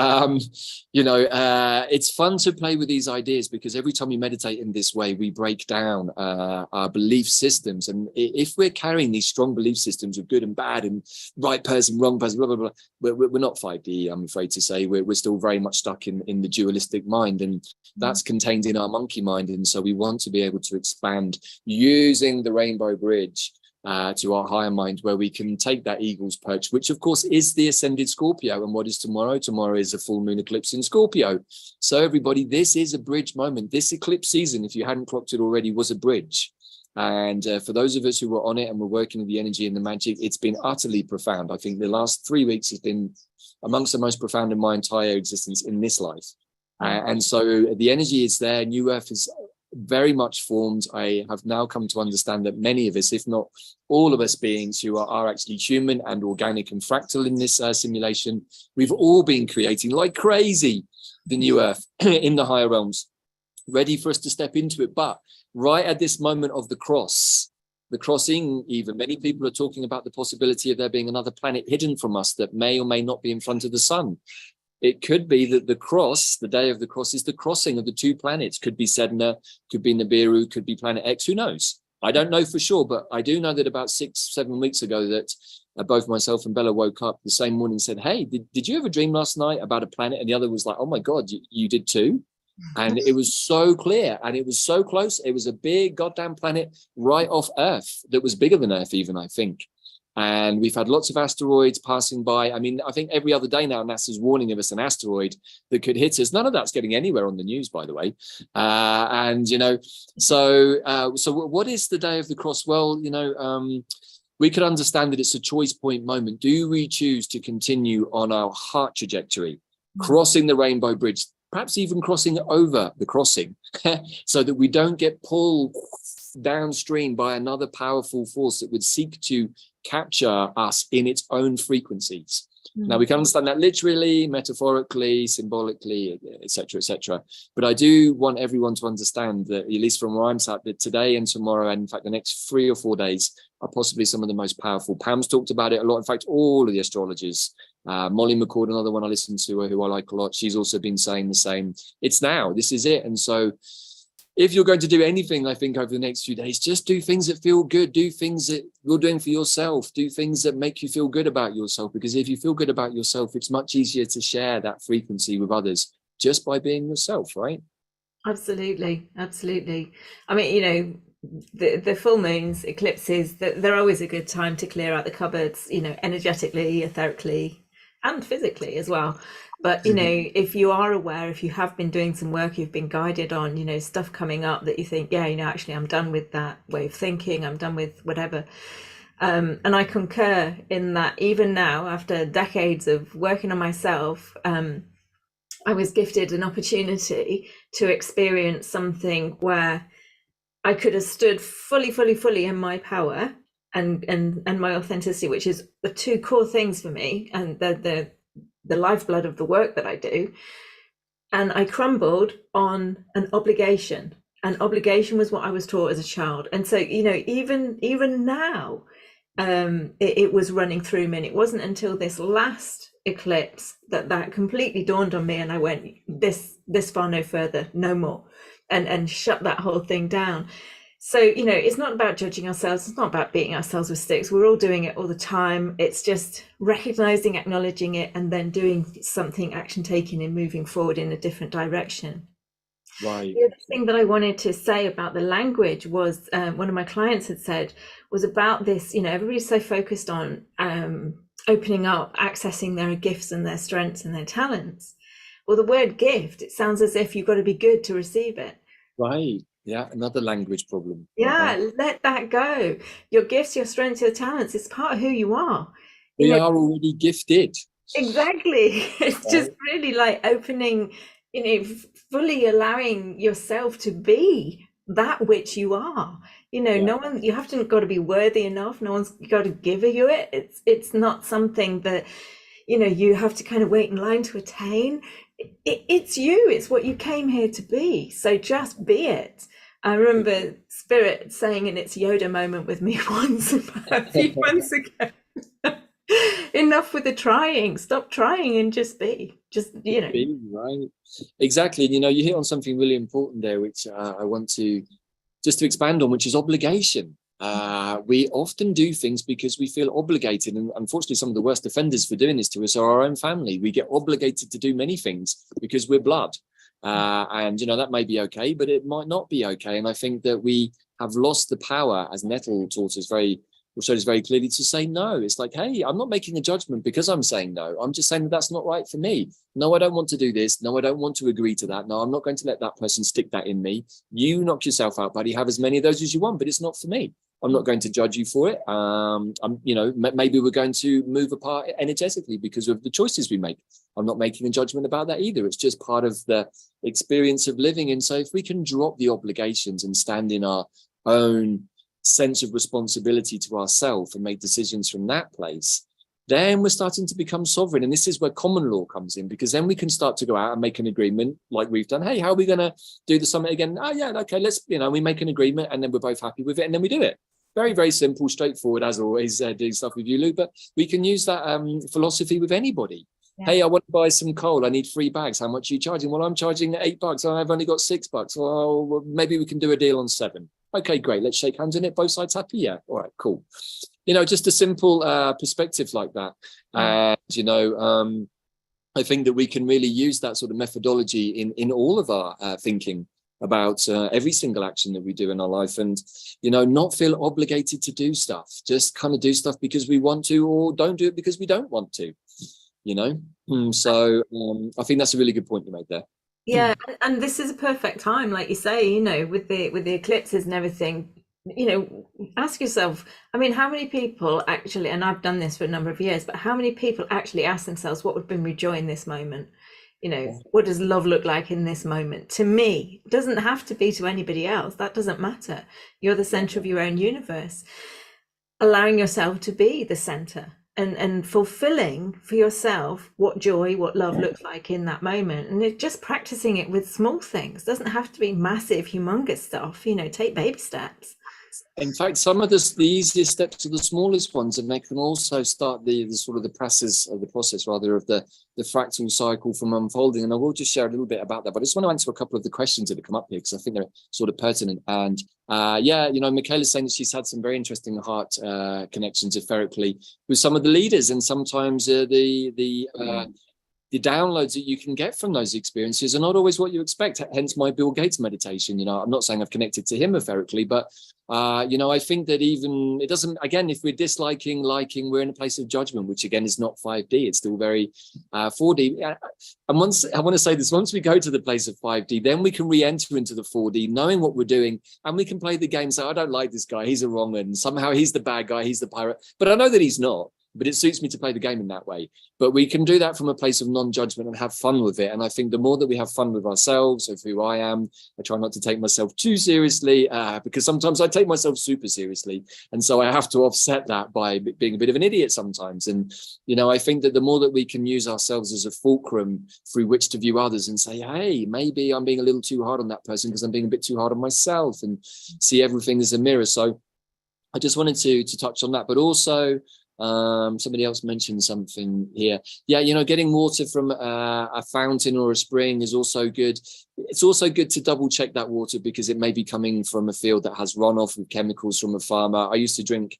it's fun to play with these ideas, because every time we meditate in this way, we break down our belief systems. And if we're carrying these strong belief systems of good and bad and right person, wrong person, blah, blah, blah, we're not 5D, I'm afraid to say. We're still very much stuck in the dualistic mind, and that's contained in our monkey mind. And so we want to be able to expand using the rainbow bridge to our higher mind, where we can take that eagle's perch, which of course is the ascended Scorpio. And what is tomorrow? Tomorrow is a full moon eclipse in Scorpio. So everybody, this is a bridge moment. This eclipse season, if you hadn't clocked it already, was a bridge. And for those of us who were on it and were working with the energy and the magic, it's been utterly profound. I think the last 3 weeks has been amongst the most profound in my entire existence in this life. And so the energy is there. New Earth is very much formed. I have now come to understand that many of us, if not all of us beings who are actually human and organic and fractal in this simulation, we've all been creating like crazy the new Earth in the higher realms, ready for us to step into it. But right at this moment of the crossing, even many people are talking about the possibility of there being another planet hidden from us that may or may not be in front of the sun. It could be that the day of the cross, is the crossing of the two planets. Could be Sedna, could be Nibiru, could be Planet X. Who knows? I don't know for sure, but I do know that about 6-7 weeks ago that both myself and Bella woke up the same morning and said, hey, did you ever dream last night about a planet? And the other was like, oh my God, you did too? And it was so clear and it was so close. It was a big goddamn planet right off Earth that was bigger than Earth even, I think. And we've had lots of asteroids passing by. I mean, I think every other day now, NASA's warning of us an asteroid that could hit us. None of that's getting anywhere on the news, by the way. So what is the day of the cross? Well, we could understand that it's a choice point moment. Do we choose to continue on our heart trajectory, crossing the rainbow bridge, perhaps even crossing over the crossing, so that we don't get pulled downstream by another powerful force that would seek to capture us in its own frequencies? Now we can understand that literally, metaphorically, symbolically, etc., but I do want everyone to understand that, at least from where I'm sat, that today and tomorrow, and in fact the next 3 or 4 days, are possibly some of the most powerful. Pam's talked about it a lot. In fact, all of the astrologers, Molly McCord, another one I listen to, who I like a lot, she's also been saying the same. It's now, this is it. And so if you're going to do anything, I think over the next few days, just do things that feel good, do things that you're doing for yourself, do things that make you feel good about yourself. Because if you feel good about yourself, it's much easier to share that frequency with others just by being yourself, right? Absolutely. I mean, the full moons, eclipses, they're always a good time to clear out the cupboards, energetically, etherically, and physically as well. But if you are aware, if you have been doing some work, you've been guided on stuff coming up that you think, actually I'm done with that way of thinking, I'm done with whatever, and I concur in that. Even now, after decades of working on myself, I was gifted an opportunity to experience something where I could have stood fully in my power and my authenticity, which is the two core things for me, and the lifeblood of the work that I do. And I crumbled on an obligation. And obligation was what I was taught as a child. And so, even now, it was running through me. And it wasn't until this last eclipse that completely dawned on me. And I went, this far, no further, no more, and shut that whole thing down. So, it's not about judging ourselves. It's not about beating ourselves with sticks. We're all doing it all the time. It's just recognizing, acknowledging it, and then doing something, action taking, and moving forward in a different direction. Right. The other thing that I wanted to say about the language was, one of my clients had said, was about this, everybody's so focused on opening up, accessing their gifts and their strengths and their talents. Well, the word gift, it sounds as if you've got to be good to receive it. Right. Yeah, another language problem. Yeah, let that go. Your gifts, your strengths, your talents, it's part of who you are. We are already gifted. Exactly. It's just really like opening, fully allowing yourself to be that which you are. No one, you haven't got to be worthy enough. No one's got to give you it. It's not something that, you have to kind of wait in line to attain. It's you. It's what you came here to be. So just be it. I remember Spirit saying in its Yoda moment with me once, a few months ago, enough with the trying. Stop trying and just be. Just, you know. Be, right. Exactly. You know, you hit on something really important there, which I want to just to expand on, which is obligation. We often do things because we feel obligated, and unfortunately some of the worst offenders for doing this to us are our own family. We get obligated to do many things because we're blood, and you know that may be okay, but it might not be okay. And I think that we have lost the power, as Nettle taught us showed us very clearly, to say no. It's like, hey, I'm not making a judgment because I'm saying no. I'm just saying that that's not right for me. No, I don't want to do this. No, I don't want to agree to that. No, I'm not going to let that person stick that in me. You knock yourself out, buddy. Have as many of those as you want, but it's not for me. I'm not going to judge you for it. You know, maybe we're going to move apart energetically because of the choices we make. I'm not making a judgment about that either. It's just part of the experience of living. And so if we can drop the obligations and stand in our own sense of responsibility to ourselves and make decisions from that place, then we're starting to become sovereign. And this is where common law comes in, because then we can start to go out and make an agreement like we've done. Hey, how are we going to do the summit again? Oh yeah, okay, let's, you know, we make an agreement and then we're both happy with it and then we do it. Very, very simple, straightforward, as always, doing stuff with you, Lou. But we can use that philosophy with anybody. Yeah. Hey, I want to buy some coal. I need 3 bags. How much are you charging? Well, I'm charging $8. I've only got $6. Well, maybe we can do a deal on 7. Okay, great. Let's shake hands on it. Both sides happy? Yeah. All right, cool. You know, just a simple perspective like that. And, you know, I think that we can really use that sort of methodology in all of our thinking about every single action that we do in our life, and, you know, not feel obligated to do stuff. Just kind of do stuff because we want to, or don't do it because we don't want to, you know. So I think that's a really good point you made there. Yeah, and this is a perfect time, like you say, you know, with the eclipses and everything, you know, ask yourself, I mean, how many people actually, and I've done this for a number of years, but how many people actually ask themselves, what would bring me joy in this moment? You know, what does love look like in this moment? To me, it doesn't have to be to anybody else. That doesn't matter. You're the center of your own universe. Allowing yourself to be the center. And fulfilling for yourself what joy, what love looks like in that moment. And just practicing it with small things. Doesn't have to be massive, humongous stuff. You know, take baby steps. In fact, some of the easiest steps are the smallest ones, and they can also start the sort of the process of the fractal cycle from unfolding. And I will just share a little bit about that, but I just want to answer a couple of the questions that have come up here because I think they're sort of pertinent. And yeah, you know, Michaela's saying that she's had some very interesting heart connections etherically with some of the leaders, and sometimes the downloads that you can get from those experiences are not always what you expect. Hence my Bill Gates meditation. You know, I'm not saying I've connected to him etherically, but you know, I think that even it doesn't, again, if we're disliking, liking, we're in a place of judgment, which again is not 5D. It's still very 4D. And once, I want to say this, once we go to the place of 5D, then we can re-enter into the 4D, knowing what we're doing, and we can play the game. So I don't like this guy. He's a wrong one. Somehow he's the bad guy. He's the pirate. But I know that he's not. But it suits me to play the game in that way. But we can do that from a place of non-judgment and have fun with it. And I think the more that we have fun with ourselves, of who I am, I try not to take myself too seriously because sometimes I take myself super seriously. And so I have to offset that by being a bit of an idiot sometimes. And, you know, I think that the more that we can use ourselves as a fulcrum through which to view others and say, hey, maybe I'm being a little too hard on that person because I'm being a bit too hard on myself, and see everything as a mirror. So I just wanted to touch on that, but also somebody else mentioned something here. Yeah, you know, getting water from a fountain or a spring is also good. It's also good to double check that water because it may be coming from a field that has runoff with chemicals from a farmer. I used to drink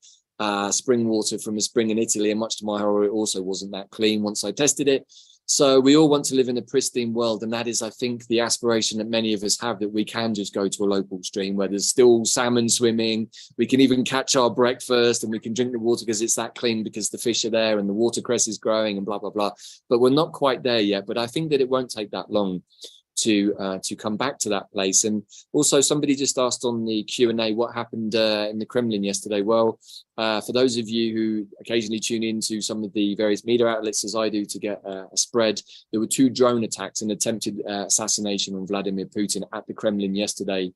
spring water from a spring in Italy, and much to my horror, it also wasn't that clean once I tested it. So we all want to live in a pristine world, and that is, I think, the aspiration that many of us have, that we can just go to a local stream where there's still salmon swimming. We can even catch our breakfast and we can drink the water because it's that clean, because the fish are there and the watercress is growing and blah, blah, blah. But we're not quite there yet. But I think that it won't take that long to come back to that place. And also somebody just asked on the Q&A what happened in the Kremlin yesterday. Well, for those of you who occasionally tune into some of the various media outlets, as I do, to get a spread, there were 2 drone attacks and attempted assassination on Vladimir Putin at the Kremlin yesterday,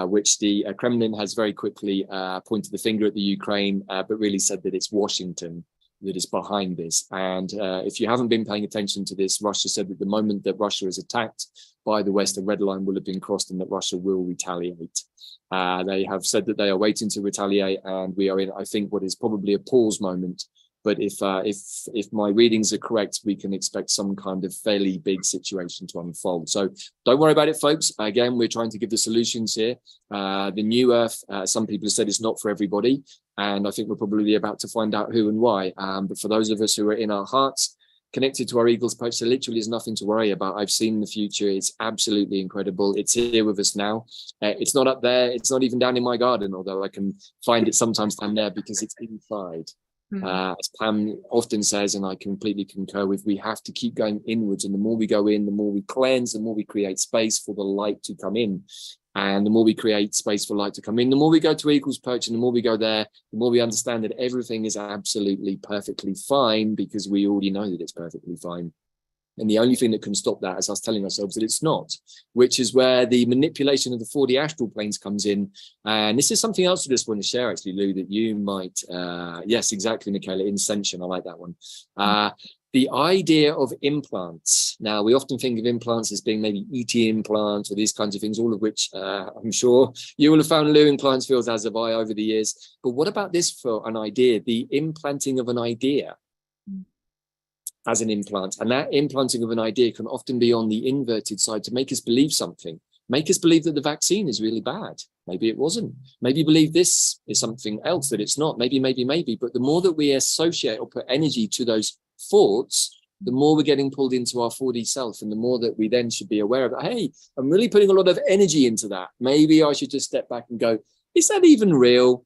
which the Kremlin has very quickly pointed the finger at the Ukraine, but really said that it's Washington that is behind this. And if you haven't been paying attention to this, Russia said that the moment that Russia is attacked by the West, a red line will have been crossed and that Russia will retaliate. They have said that they are waiting to retaliate, and we are in, I think, what is probably a pause moment But if my readings are correct, we can expect some kind of fairly big situation to unfold. So don't worry about it, folks. Again, we're trying to give the solutions here. The new Earth, some people have said it's not for everybody, and I think we're probably about to find out who and why. But for those of us who are in our hearts, connected to our eagle's perch, there literally is nothing to worry about. I've seen the future. It's absolutely incredible. It's here with us now. It's not up there. It's not even down in my garden, although I can find it sometimes down there because it's inside. As Pam often says, and I completely concur with, we have to keep going inwards. And the more we go in, the more we cleanse, the more we create space for the light to come in. And the more we create space for light to come in, the more we go to eagle's perch, and the more we go there, the more we understand that everything is absolutely perfectly fine, because we already know that it's perfectly fine. And the only thing that can stop that is us telling ourselves that it's not, which is where the manipulation of the 4D astral planes comes in. And this is something else I just want to share, actually, Lou, that you might, yes, exactly, Michaela, Incension, I like that one. The idea of implants. Now, we often think of implants as being maybe ET implants or these kinds of things, all of which I'm sure you will have found, Lou, in clients' fields, as have I, over the years. But what about this for an idea, the implanting of an idea as an implant? And that implanting of an idea can often be on the inverted side to make us believe something, make us believe that the vaccine is really bad. Maybe it wasn't. Maybe believe this is something else that it's not. Maybe. But the more that we associate or put energy to those thoughts, the more we're getting pulled into our 4D self, and the more that we then should be aware of, hey, I'm really putting a lot of energy into that. Maybe I should just step back and go, is that even real?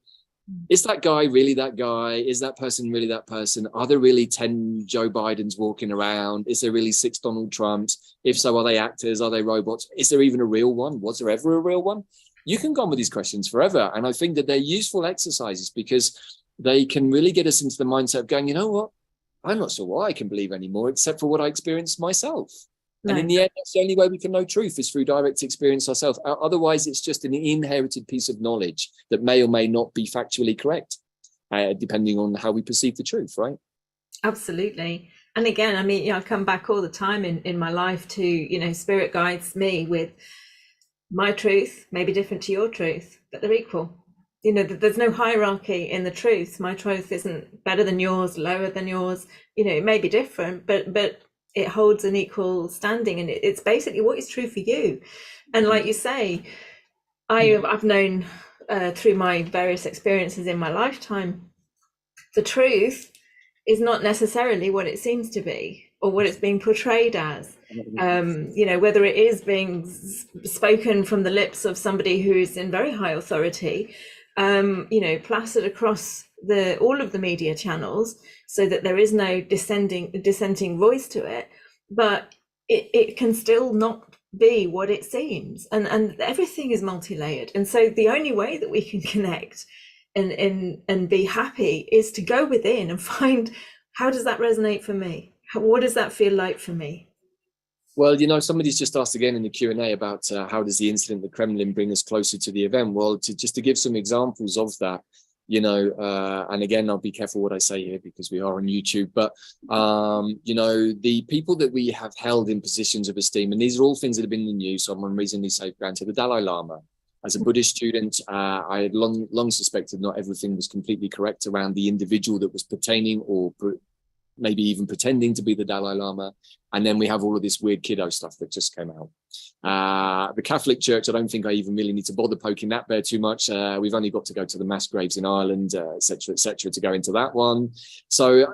Is that guy really that guy? Is that person really that person? Are there really 10 Joe Bidens walking around? Is there really 6 Donald Trumps? If so, are they actors? Are they robots? Is there even a real one? Was there ever a real one? You can go on with these questions forever. And I think that they're useful exercises because they can really get us into the mindset of going, you know what? I'm not sure what I can believe anymore, except for what I experienced myself. No. And in the end, that's the only way we can know truth, is through direct experience ourselves. Otherwise, it's just an inherited piece of knowledge that may or may not be factually correct, depending on how we perceive the truth, right? Absolutely. And again, I mean, I come back all the time in my life to, spirit guides me with my truth may be different to your truth, but they're equal. There's no hierarchy in the truth. My truth isn't better than yours, lower than yours. It may be different, but it holds an equal standing, and it's basically what is true for you. And like you say, I've known through my various experiences in my lifetime, the truth is not necessarily what it seems to be or what it's being portrayed as. Whether it is being spoken from the lips of somebody who's in very high authority, plastered across all of the media channels, so that there is no dissenting voice to it, but it can still not be what it seems, and everything is multi-layered. And so the only way that we can connect and be happy is to go within and find, how does that resonate for me? What does that feel like for me? Well, somebody's just asked again in the Q&A about how does the incident at the Kremlin bring us closer to the event? Well, just to give some examples of that, and again, I'll be careful what I say here because we are on YouTube, but, the people that we have held in positions of esteem, and these are all things that have been in the news, so I'm unreasonably safe granted, the Dalai Lama. As a Buddhist student, I had long suspected not everything was completely correct around the individual that was pertaining or maybe even pretending to be the Dalai Lama. And then we have all of this weird kiddo stuff that just came out. The Catholic Church, I don't think I even really need to bother poking that bear too much. We've only got to go to the mass graves in Ireland, et cetera, to go into that one. So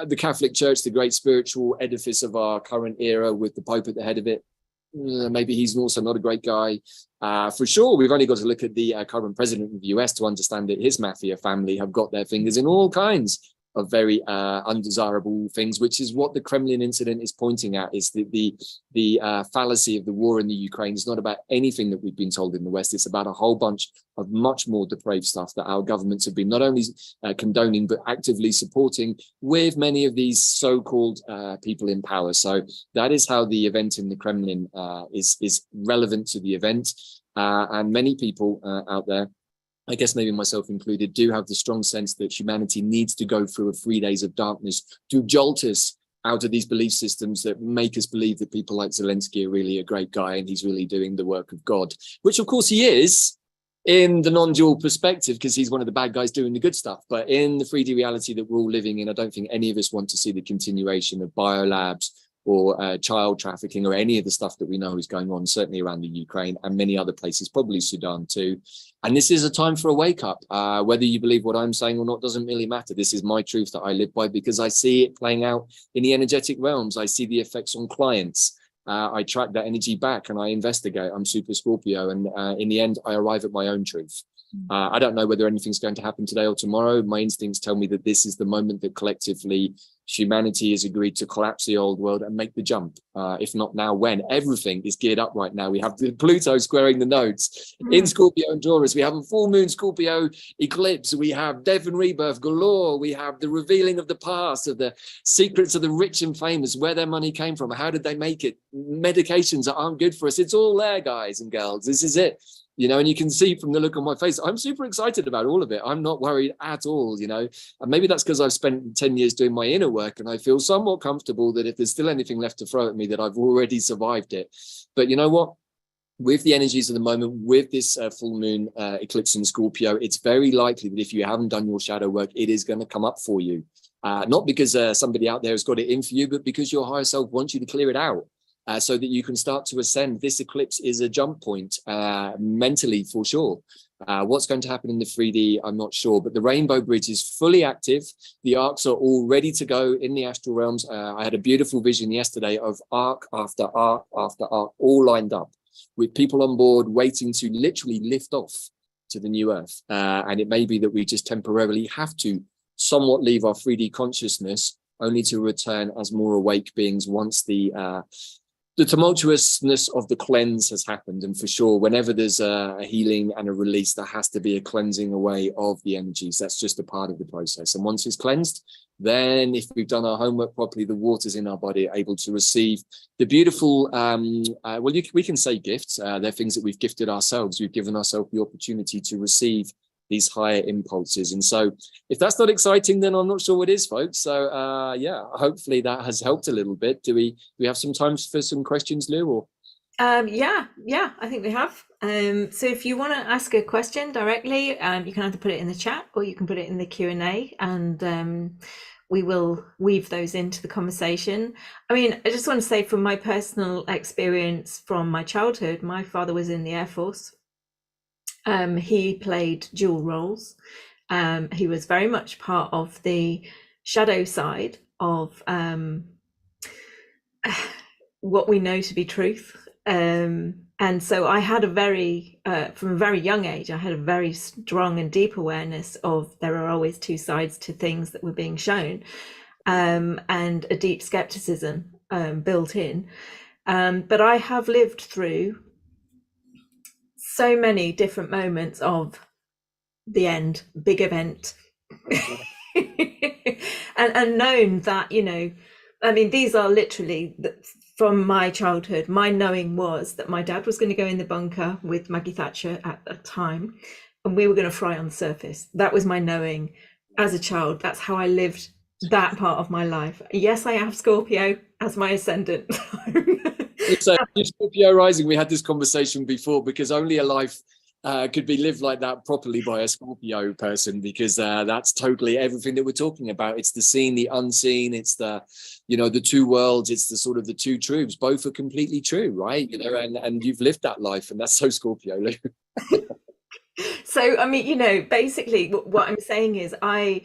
the Catholic Church, the great spiritual edifice of our current era with the Pope at the head of it, maybe he's also not a great guy. For sure, we've only got to look at the current president of the US to understand that his mafia family have got their fingers in all kinds of very undesirable things, which is what the Kremlin incident is pointing at, is the fallacy of the war in the Ukraine is not about anything that we've been told in the West. It's about a whole bunch of much more depraved stuff that our governments have been not only condoning, but actively supporting with many of these so-called people in power. So that is how the event in the Kremlin is relevant to the event. And many people out there, I guess maybe myself included, do have the strong sense that humanity needs to go through a 3 days of darkness to jolt us out of these belief systems that make us believe that people like Zelensky are really a great guy and he's really doing the work of God, which of course he is. in the non-dual perspective, because he's one of the bad guys doing the good stuff. But in the 3D reality that we're all living in, I don't think any of us want to see the continuation of biolabs or child trafficking or any of the stuff that we know is going on, certainly around the Ukraine and many other places, probably Sudan too. And this is a time for a wake up. Whether you believe what I'm saying or not doesn't really matter. This is my truth that I live by because I see it playing out in the energetic realms. I see the effects on clients. I track that energy back and I investigate. I'm super Scorpio, and in the end, I arrive at my own truth. I don't know whether anything's going to happen today or tomorrow. My instincts tell me that this is the moment that collectively humanity has agreed to collapse the old world and make the jump. If not now, when? Everything is geared up right now. We have the Pluto squaring the nodes in Scorpio and Taurus. We have a full moon Scorpio eclipse. We have death and rebirth galore. We have the revealing of the past, of the secrets of the rich and famous, where their money came from. How did they make it? Medications that aren't good for us. It's all there, guys and girls. This is it. You know, and you can see from the look on my face, I'm super excited about all of it. I'm not worried at all, you know, and maybe that's because I've spent 10 years doing my inner work and I feel somewhat comfortable that if there's still anything left to throw at me, that I've already survived it. But you know what? With the energies of the moment, with this full moon eclipse in Scorpio, it's very likely that if you haven't done your shadow work, it is going to come up for you. Not because somebody out there has got it in for you, but because your higher self wants you to clear it out. So that you can start to ascend. This eclipse is a jump point mentally, for sure. What's going to happen in the 3D, I'm not sure, but the Rainbow Bridge is fully active. The arcs are all ready to go in the astral realms. I had a beautiful vision yesterday of arc after arc after arc, all lined up with people on board waiting to literally lift off to the new earth. And it may be that we just temporarily have to somewhat leave our 3D consciousness only to return as more awake beings once the tumultuousness of the cleanse has happened. And for sure, whenever there's a healing and a release, there has to be a cleansing away of the energies. That's just a part of the process. And once it's cleansed, then if we've done our homework properly, the waters in our body are able to receive the beautiful, we can say gifts. They're things that we've gifted ourselves. We've given ourselves the opportunity to receive these higher impulses. And so if that's not exciting, then I'm not sure what is, folks. So yeah, hopefully that has helped a little bit. Do we have some time for some questions, Lou? Or yeah, I think we have. So if you want to ask a question directly, you can either put it in the chat or you can put it in the Q&A, and we will weave those into the conversation. I mean, I just want to say from my personal experience from my childhood, my father was in the Air Force. He played dual roles. He was very much part of the shadow side of what we know to be truth. And so I had from a very young age, I had a very strong and deep awareness of there are always two sides to things that were being shown, and a deep skepticism built in. But I have lived through so many different moments of the end, big event, and known that, you know, I mean, these are literally from my childhood. My knowing was that my dad was going to go in the bunker with Maggie Thatcher at the time, and we were going to fry on the surface. That was my knowing as a child. That's how I lived that part of my life. Yes, I have Scorpio as my ascendant. So Scorpio rising, we had this conversation before, because only a life could be lived like that properly by a Scorpio person, because that's totally everything that we're talking about. It's the seen, the unseen, it's the, you know, the two worlds, it's the sort of the two truths. Both are completely true, right? You know, and you've lived that life, and that's so Scorpio. So I mean, you know, basically what I'm saying is I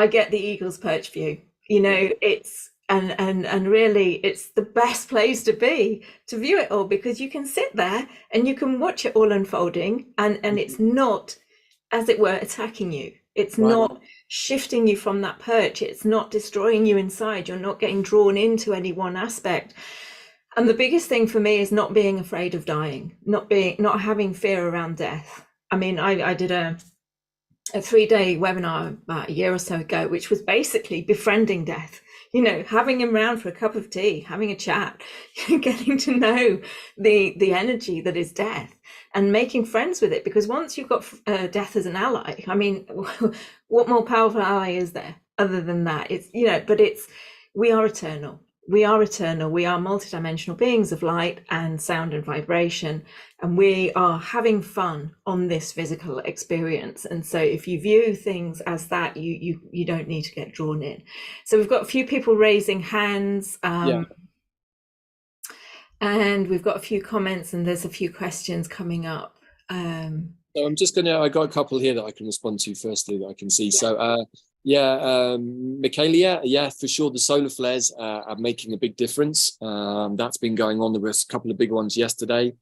get the eagle's perch view. You know, it's and really it's the best place to be, to view it all, because you can sit there and you can watch it all unfolding, and it's not, as it were, attacking you. It's not shifting you from that perch. It's not destroying you inside. You're not getting drawn into any one aspect. And the biggest thing for me is not being afraid of dying, not having fear around death. I mean, I did a 3-day webinar about a year or so ago, which was basically befriending death. You know, having him around for a cup of tea, having a chat, getting to know the energy that is death, and making friends with it. Because once you've got death as an ally, I mean, what more powerful ally is there other than that? It's, you know, but we are eternal. we are eternal, we are multidimensional beings of light and sound and vibration, and we are having fun on this physical experience. And so if you view things as that, you don't need to get drawn in. So we've got a few people raising hands, and we've got a few comments, and there's a few questions coming up. So I'm just I got a couple here that I can respond to firstly that I can see. So Michaelia, yeah, for sure, the solar flares are making a big difference. That's been going on. There was a couple of big ones yesterday.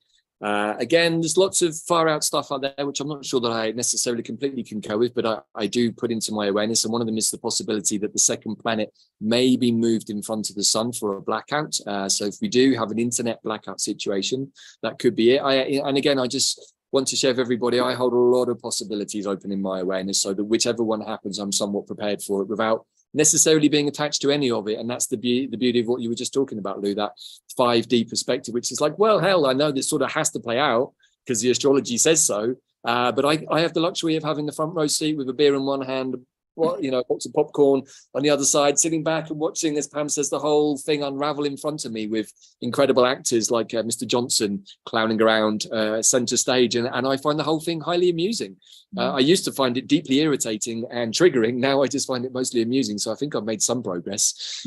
Again, there's lots of far out stuff out there, which I'm not sure that I necessarily completely concur with, but I do put into my awareness. And one of them is the possibility that the second planet may be moved in front of the sun for a blackout. So if we do have an internet blackout situation, that could be it. And again, I just want to share with everybody, I hold a lot of possibilities open in my awareness, so that whichever one happens, I'm somewhat prepared for it without necessarily being attached to any of it. And that's the beauty of what you were just talking about, Lou, that 5D perspective, which is like, well, hell, I know this sort of has to play out because the astrology says so. But I have the luxury of having the front row seat with a beer in one hand, box of popcorn on the other side, sitting back and watching, as Pam says, the whole thing unravel in front of me with incredible actors like Mr. Johnson clowning around center stage. And I find the whole thing highly amusing. I used to find it deeply irritating and triggering. Now I just find it mostly amusing. So I think I've made some progress.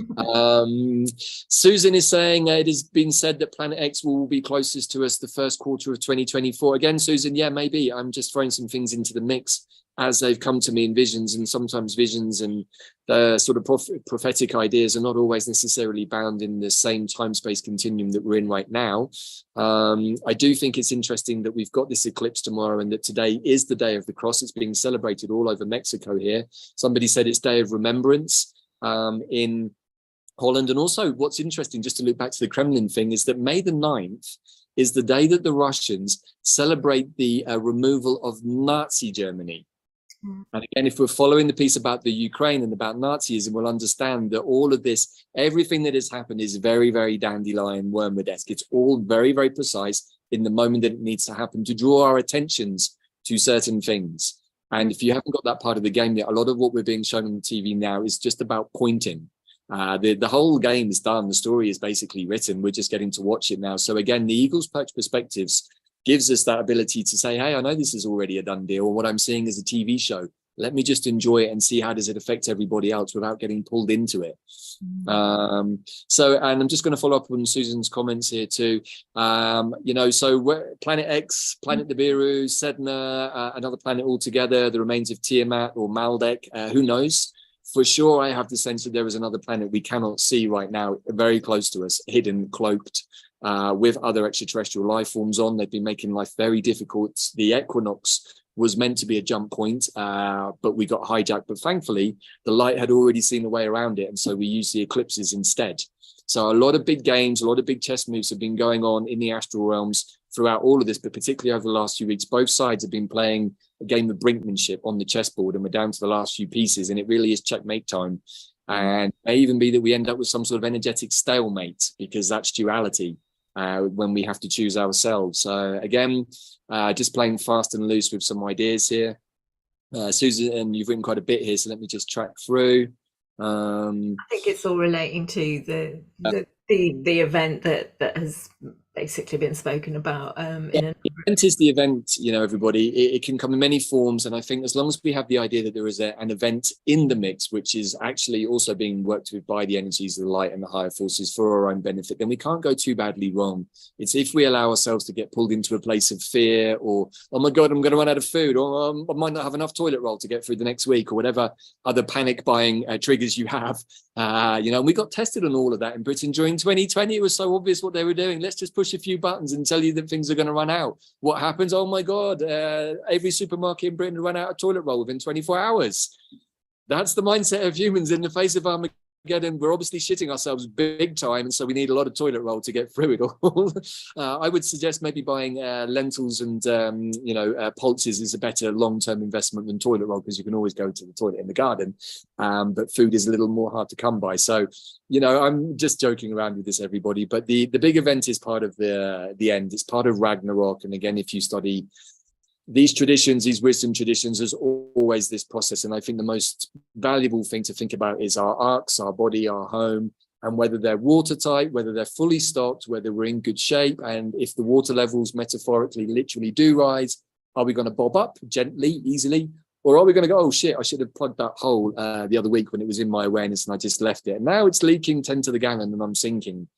Susan is saying it has been said that Planet X will be closest to us the first quarter of 2024. Again, Susan, yeah, maybe. I'm just throwing some things into the mix as they've come to me in visions, and sometimes visions and the sort of prophetic ideas are not always necessarily bound in the same time space continuum that we're in right now. I do think it's interesting that we've got this eclipse tomorrow and that today is the day of the cross. It's being celebrated all over Mexico here. Somebody said it's Day of Remembrance in Holland. And also what's interesting, just to look back to the Kremlin thing, is that May the 9th is the day that the Russians celebrate the removal of Nazi Germany. And again, if we're following the piece about the Ukraine and about Nazism, we'll understand that all of this, everything that has happened is very, very dandelion wormwood-esque. It's all very, very precise in the moment that it needs to happen to draw our attentions to certain things. And if you haven't got that part of the game yet, a lot of what we're being shown on the TV now is just about pointing. The whole game is done. The story is basically written. We're just getting to watch it now. So again, the Eagles Perch Perspectives gives us that ability to say, hey, I know this is already a done deal, or what I'm seeing is a TV show. Let me just enjoy it and see how does it affect everybody else without getting pulled into it. And I'm just going to follow up on Susan's comments here too. So Planet X, Planet Nibiru, Sedna, another planet altogether, the remains of Tiamat or Maldek, who knows? For sure, I have the sense that there is another planet we cannot see right now, very close to us, hidden, cloaked, with other extraterrestrial life forms on. They've been making life very difficult. The equinox was meant to be a jump point, but we got hijacked. But thankfully, the light had already seen a way around it, and so we used the eclipses instead. So a lot of big games, a lot of big chess moves have been going on in the astral realms throughout all of this, but particularly over the last few weeks, both sides have been playing a game of brinkmanship on the chessboard, and we're down to the last few pieces, and it really is checkmate time. And it may even be that we end up with some sort of energetic stalemate, because that's duality when we have to choose ourselves. So again, just playing fast and loose with some ideas here. Susan, and you've written quite a bit here, so let me just track through. I think it's all relating to the event that has basically been spoken about. The event is the event, everybody. It can come in many forms, and I think as long as we have the idea that there is an event in the mix, which is actually also being worked with by the energies of the light and the higher forces for our own benefit, then we can't go too badly wrong. It's if we allow ourselves to get pulled into a place of fear, or, oh my God, I'm going to run out of food, or I might not have enough toilet roll to get through the next week, or whatever other panic buying triggers you have. And we got tested on all of that in Britain during 2020. It was so obvious what they were doing. Let's just push a few buttons and tell you that things are going to run out. What happens? Oh my God, every supermarket in Britain ran out of toilet roll within 24 hours. That's the mindset of humans in the face of Armageddon. We're obviously shitting ourselves big time, and so we need a lot of toilet roll to get through it all. I would suggest maybe buying lentils and pulses is a better long-term investment than toilet roll, because you can always go to the toilet in the garden, but food is a little more hard to come by. So I'm just joking around with this, everybody, but the big event is part of the end. It's part of Ragnarok. And again, if you study these traditions, these wisdom traditions, there's always this process. And I think the most valuable thing to think about is our arcs, our body, our home, and whether they're watertight, whether they're fully stocked, whether we're in good shape. And if the water levels metaphorically literally do rise, are we going to bob up gently, easily? Or are we going to go, oh shit, I should have plugged that hole the other week when it was in my awareness and I just left it. And now it's leaking 10 to the gallon and I'm sinking.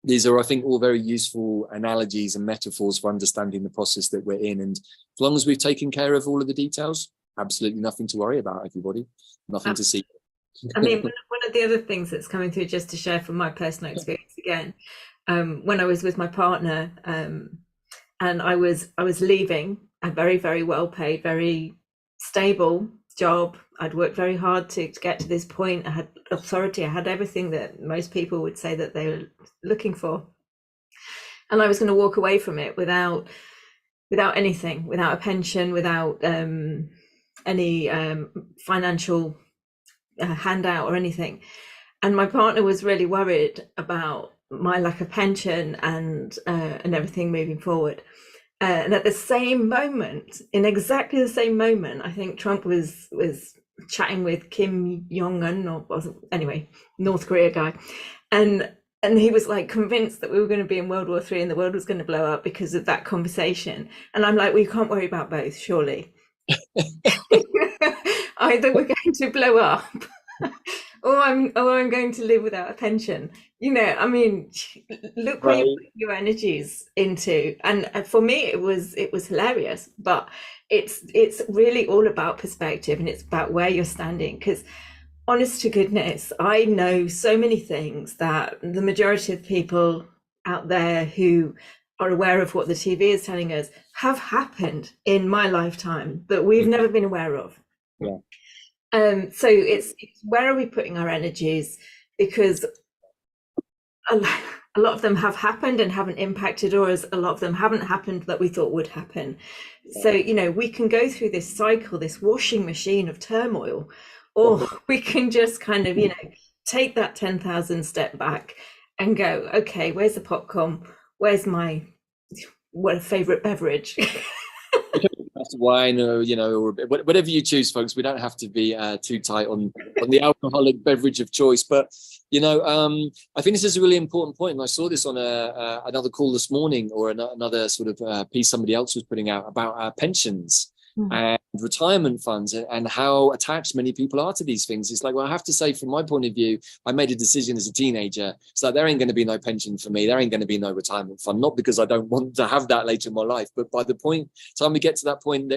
These are, I think, all very useful analogies and metaphors for understanding the process that we're in. And as long as we've taken care of all of the details, absolutely nothing to worry about, everybody. Nothing to see. I mean, one of the other things that's coming through, just to share from my personal experience again, when I was with my partner, and I was leaving a very, very well paid, very stable job. I'd worked very hard to get to this point. I had authority. I had everything that most people would say that they were looking for. And I was going to walk away from it without anything, without a pension, without any financial handout or anything. And my partner was really worried about my lack of pension and everything moving forward. And at the same moment, in exactly the same moment, I think Trump was chatting with Kim Jong-un, or wasn't, anyway, North Korea guy, and he was like convinced that we were going to be in World War III and the world was going to blow up because of that conversation. And I'm like, well, you can't worry about both, surely. Either we're going to blow up or I'm going to live without a pension. You know, I mean, look where you put your energies into. And for me, it was hilarious, but it's really all about perspective, and it's about where you're standing. Because honest to goodness, I know so many things that the majority of people out there who are aware of what the TV is telling us have happened in my lifetime that we've never been aware of. Yeah. So it's where are we putting our energies? Because a lot of them have happened and haven't impacted, or as a lot of them haven't happened that we thought would happen. So, you know, we can go through this cycle, this washing machine of turmoil, or we can just kind of, you know, take that 10,000 step back and go, okay, where's the popcorn? Where's my favorite beverage? Wine, or you know, or whatever you choose, folks. We don't have to be too tight on the alcoholic beverage of choice. But you know, I think this is a really important point, and I saw this on another call this morning, or another sort of piece somebody else was putting out about pensions and retirement funds, and how attached many people are to these things. It's like, well, I have to say, from my point of view, I made a decision as a teenager. So there ain't going to be no pension for me. There ain't going to be no retirement fund. Not because I don't want to have that later in my life, but by the time we get to that point,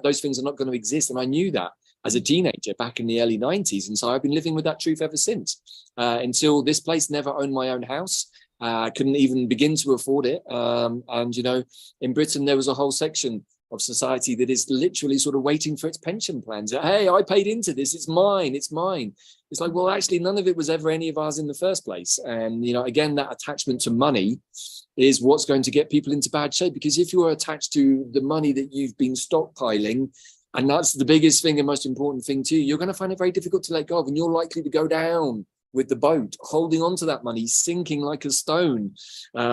those things are not going to exist. And I knew that as a teenager back in the early 90s. And so I've been living with that truth ever since, until this place never owned my own house. I couldn't even begin to afford it. And, you know, in Britain, there was a whole section of society that is literally sort of waiting for its pension plans. Hey, I paid into this. It's mine. It's mine. It's like, well, actually, none of it was ever any of ours in the first place. And, you know, again, that attachment to money is what's going to get people into bad shape. Because if you are attached to the money that you've been stockpiling, and that's the biggest thing and most important thing to you, you're going to find it very difficult to let go of, and you're likely to go down with the boat, holding on to that money, sinking like a stone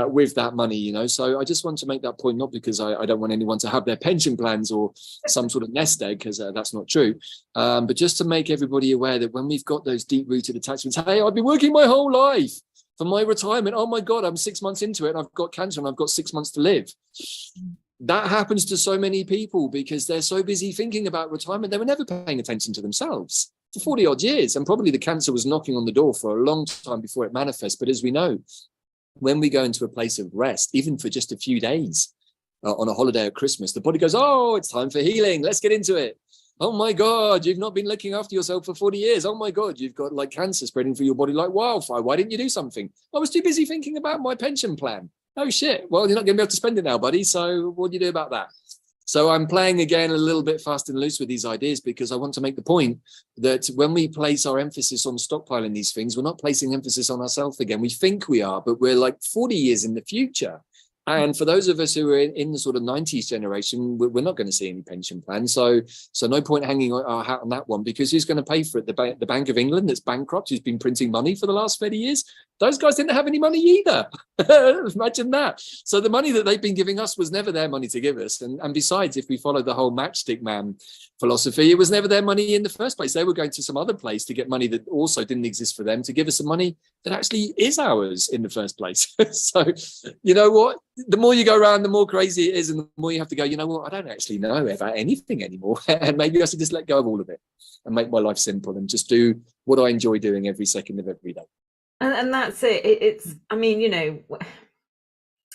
with that money, you know. So I just want to make that point, not because I don't want anyone to have their pension plans or some sort of nest egg, because that's not true, but just to make everybody aware that when we've got those deep-rooted attachments, hey, I've been working my whole life for my retirement. Oh my God, I'm 6 months into it and I've got cancer and I've got 6 months to live. That happens to so many people because they're so busy thinking about retirement, they were never paying attention to themselves for 40 odd years. And probably the cancer was knocking on the door for a long time before it manifests. But as we know, when we go into a place of rest, even for just a few days on a holiday at Christmas, the body goes, oh, it's time for healing. Let's get into it. Oh my God, you've not been looking after yourself for 40 years. Oh my God, you've got like cancer spreading through your body like wildfire. Why didn't you do something? I was too busy thinking about my pension plan. Oh shit, well, you're not going to be able to spend it now, buddy. So what do you do about that? So I'm playing again a little bit fast and loose with these ideas because I want to make the point that when we place our emphasis on stockpiling these things, we're not placing emphasis on ourselves again. We think we are, but we're like 40 years in the future. And for those of us who are in the sort of 90s generation, we're not going to see any pension plan. So no point hanging our hat on that one, because who's going to pay for it? The Bank of England that's bankrupt, who's been printing money for the last 30 years. Those guys didn't have any money either. Imagine that. So the money that they've been giving us was never their money to give us. And besides, if we follow the whole matchstick man philosophy, it was never their money in the first place. They were going to some other place to get money that also didn't exist for them, to give us some money that actually is ours in the first place. So you know what? The more you go around, the more crazy it is, and the more you have to go, you know what, I don't actually know about anything anymore. And maybe I should just let go of all of it and make my life simple and just do what I enjoy doing every second of every day. And that's it. It's, I mean, you know,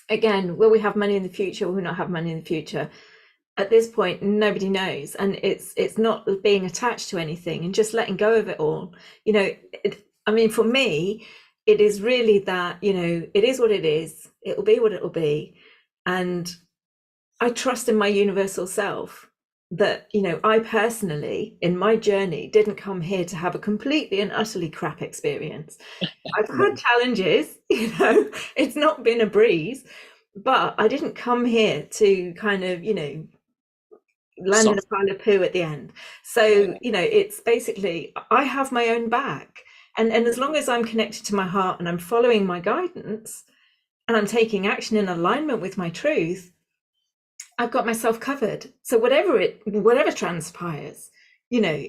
again, will we have money in the future? Will we not have money in the future? At this point, nobody knows. And it's not being attached to anything and just letting go of it all. You know, I mean, for me, it is really that, you know, it is what it is. It will be what it will be. And I trust in my universal self that, you know, I personally, in my journey, didn't come here to have a completely and utterly crap experience. I've had challenges, you know, it's not been a breeze, but I didn't come here to kind of, you know, land in a pile of poo at the end. So, you know, it's basically, I have my own back. And as long as I'm connected to my heart and I'm following my guidance and I'm taking action in alignment with my truth, I've got myself covered. So whatever transpires, you know,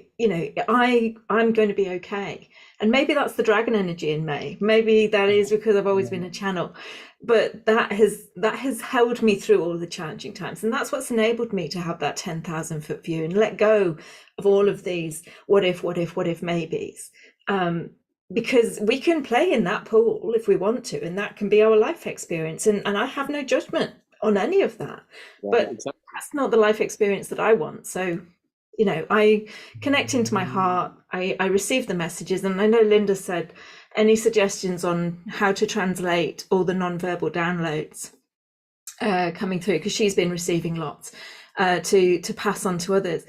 I'm going to be okay. And maybe that's the dragon energy in May. Maybe that is because I've always been a channel, but that has held me through all of the challenging times. And that's what's enabled me to have that 10,000 foot view and let go of all of these what if maybes. Because we can play in that pool if we want to, and that can be our life experience. And I have no judgment on any of that, but exactly. That's not the life experience that I want. So, you know, I connect into my heart, I receive the messages. And I know Linda said, any suggestions on how to translate all the non-verbal downloads coming through, because she's been receiving lots to pass on to others.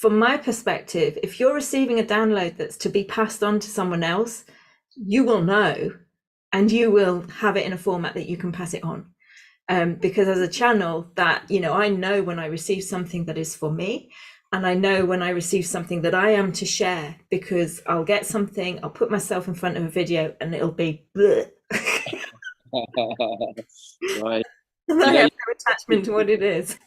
From my perspective, if you're receiving a download that's to be passed on to someone else, you will know, and you will have it in a format that you can pass it on. Because as a channel, that, you know, I know when I receive something that is for me, and I know when I receive something that I am to share, because I'll get something, I'll put myself in front of a video and it'll be bleh. Right. And I have no attachment to what it is.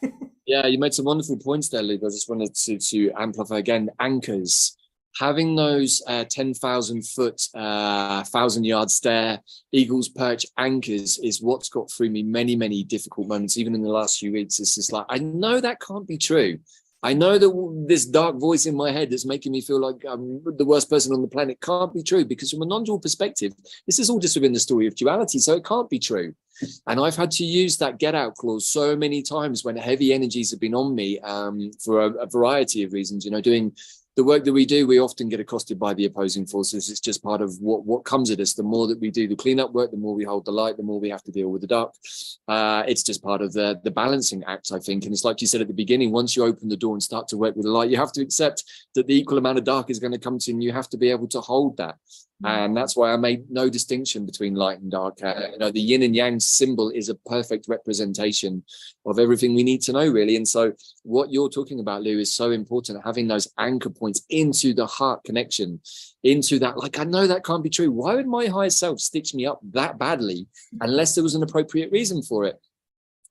Yeah, you made some wonderful points there, Luke. I just wanted to amplify again. Anchors, having those 10,000 foot, 1,000-yard stare, eagle's perch anchors is what's got through me many difficult moments, even in the last few weeks. It's just like, I know that can't be true. I know that this dark voice in my head that's making me feel like I'm the worst person on the planet can't be true, because from a non-dual perspective, this is all just within the story of duality, so it can't be true. And I've had to use that get out clause so many times when heavy energies have been on me for a variety of reasons. You know, doing the work that we do, we often get accosted by the opposing forces. It's just part of what comes at us. The more that we do the cleanup work, the more we hold the light, the more we have to deal with the dark. It's just part of the balancing act, I think. And it's like you said at the beginning, once you open the door and start to work with the light, you have to accept that the equal amount of dark is going to come to you, and you have to be able to hold that. And that's why I made no distinction between light and dark. You know, the yin and yang symbol is a perfect representation of everything we need to know, really. And so what you're talking about, Lou, is so important, having those anchor points into the heart connection, into that, like, I know that can't be true. Why would my higher self stitch me up that badly unless there was an appropriate reason for it?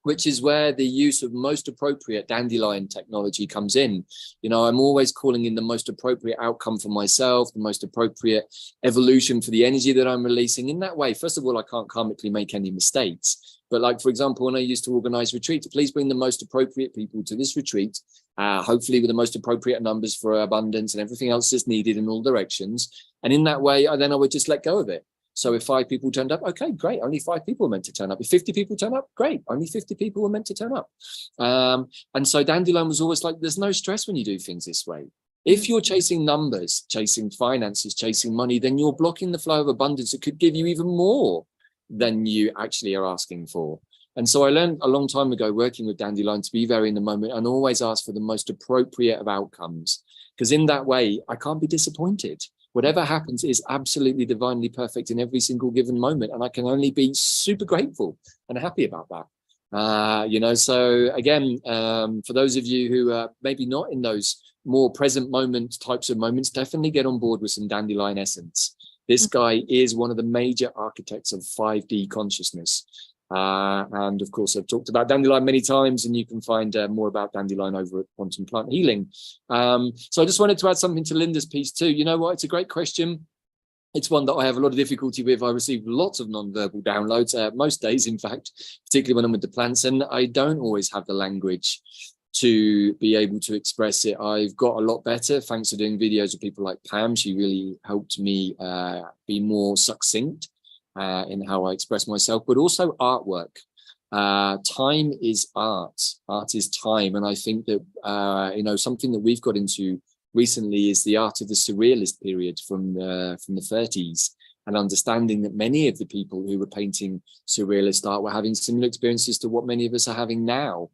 Which is where the use of most appropriate dandelion technology comes in. You know, I'm always calling in the most appropriate outcome for myself, the most appropriate evolution for the energy that I'm releasing. In that way, first of all, I can't karmically make any mistakes. But like, for example, when I used to organize retreats, please bring the most appropriate people to this retreat, hopefully with the most appropriate numbers for abundance and everything else that's needed in all directions. And in that way, then I would just let go of it. So if 5 people turned up, okay, great. Only 5 people were meant to turn up. If 50 people turn up, great. Only 50 people were meant to turn up. And so Dandelion was always like, there's no stress when you do things this way. If you're chasing numbers, chasing finances, chasing money, then you're blocking the flow of abundance that could give you even more than you actually are asking for. And so I learned a long time ago working with Dandelion to be very in the moment and always ask for the most appropriate of outcomes. Because in that way, I can't be disappointed. Whatever happens is absolutely divinely perfect in every single given moment. And I can only be super grateful and happy about that. So again, for those of you who are maybe not in those more present moment types of moments, definitely get on board with some dandelion essence. This guy is one of the major architects of 5D consciousness. And of course, I've talked about dandelion many times, and you can find more about dandelion over at Quantum Plant Healing. So I just wanted to add something to Linda's piece too. You know what? It's a great question. It's one that I have a lot of difficulty with. I receive lots of non-verbal downloads, most days, in fact, particularly when I'm with the plants, and I don't always have the language to be able to express it. I've got a lot better thanks to doing videos with people like Pam. She really helped me be more succinct in how I express myself, but also artwork. Time is art. Art is time. And I think that, something that we've got into recently is the art of the surrealist period from the 30s, and understanding that many of the people who were painting surrealist art were having similar experiences to what many of us are having now.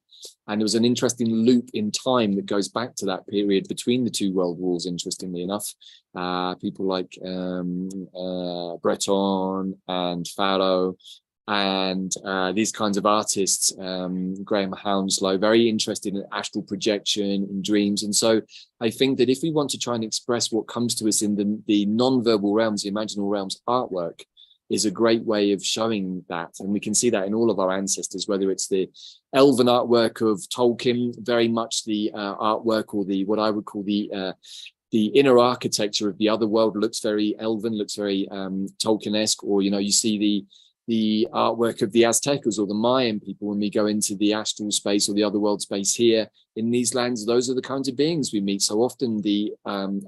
And there was an interesting loop in time that goes back to that period between the two world wars, interestingly enough. People like Breton and Farrell and these kinds of artists, Graham Hounslow, very interested in astral projection and dreams. And so I think that if we want to try and express what comes to us in the non-verbal realms, the imaginal realms, artwork is a great way of showing that. And we can see that in all of our ancestors, whether it's the Elven artwork of Tolkien, very much the artwork, or the what I would call the inner architecture of the other world looks very Elven, looks very Tolkien-esque. Or, you see the artwork of the Aztecas or the Mayan people when we go into the astral space or the other world space here in these lands. Those are the kinds of beings we meet. So often the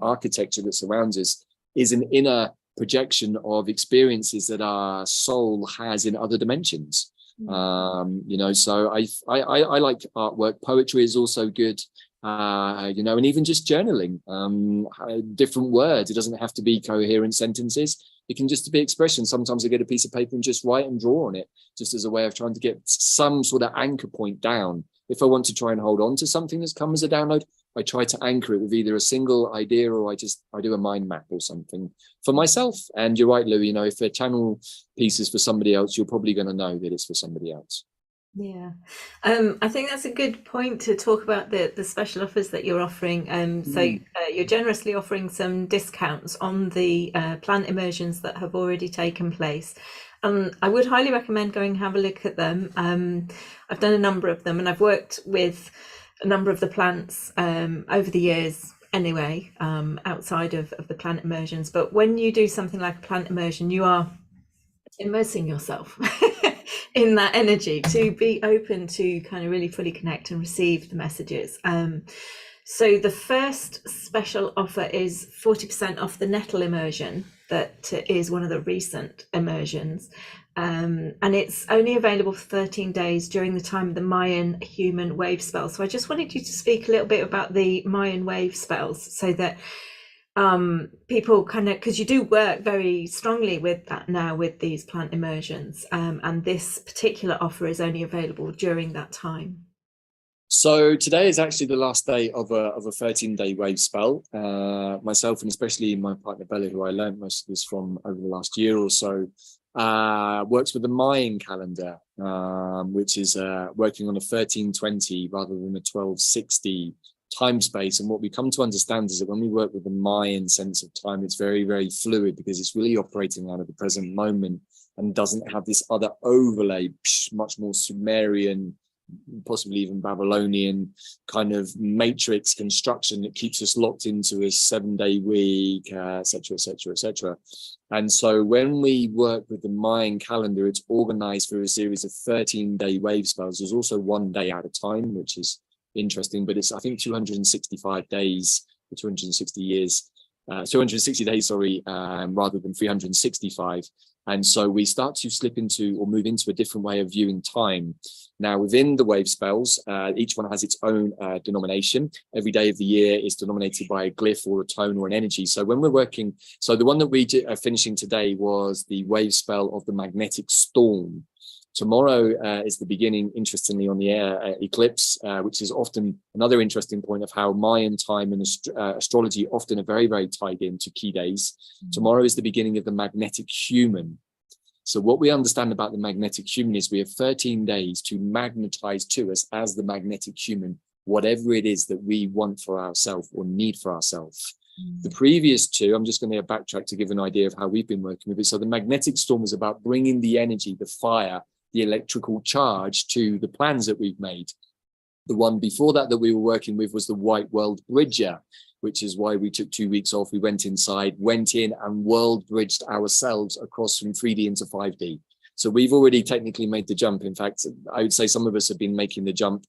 architecture that surrounds us is an inner projection of experiences that our soul has in other dimensions. So I like artwork. Poetry is also good. And even just journaling, different words. It doesn't have to be coherent sentences. It can just be expression. Sometimes I get a piece of paper and just write and draw on it, just as a way of trying to get some sort of anchor point down. If I want to try and hold on to something that's come as a download, I try to anchor it with either a single idea, or I do a mind map or something for myself. And you're right, Lou, if a channel piece is for somebody else, you're probably going to know that it's for somebody else. Yeah, I think that's a good point to talk about the special offers that you're offering. So you're generously offering some discounts on the plant immersions that have already taken place. I would highly recommend going and have a look at them. I've done a number of them, and I've worked with a number of the plants over the years anyway, outside of the plant immersions. But when you do something like a plant immersion, you are immersing yourself in that energy to be open to kind of really fully connect and receive the messages. So the first special offer is 40% off the nettle immersion. That is one of the recent immersions. And it's only available for 13 days during the time of the Mayan human wave spell. So I just wanted you to speak a little bit about the Mayan wave spells, so that people because you do work very strongly with that now with these plant immersions, and this particular offer is only available during that time. So today is actually the last day of a 13-day wave spell. Myself, and especially my partner Bella, who I learned most of this from over the last year or so, works with the Mayan calendar, which is working on a 1320 rather than a 1260 time space. And what we come to understand is that when we work with the Mayan sense of time, it's very, very fluid, because it's really operating out of the present moment and doesn't have this other overlay, much more Sumerian, possibly even Babylonian kind of matrix construction that keeps us locked into a 7-day week, etc., etc., etc. And so when we work with the Mayan calendar, it's organized through a series of 13-day wave spells. There's also 1 day at a time, which is interesting, but it's, I think, 265 days, 260 years, 260 days, sorry, rather than 365. And so we start to slip into or move into a different way of viewing time. Now, within the wave spells, each one has its own denomination. Every day of the year is denominated by a glyph or a tone or an energy. So when we're working, so the one that we are finishing today was the wave spell of the magnetic storm. Tomorrow is the beginning, interestingly, on the air eclipse, which is often another interesting point of how Mayan time and astrology often are very, very tied into key days. Tomorrow is the beginning of the magnetic human. So what we understand about the magnetic human is we have 13 days to magnetize to us as the magnetic human, whatever it is that we want for ourselves or need for ourselves. The previous two, I'm just going to backtrack to give an idea of how we've been working with it. So the magnetic storm was about bringing the energy, the fire, the electrical charge to the plans that we've made. The one before that we were working with was the White World Bridger, which is why we took 2 weeks off. We went inside, went in and world bridged ourselves across from 3D into 5D. So we've already technically made the jump. In fact, I would say some of us have been making the jump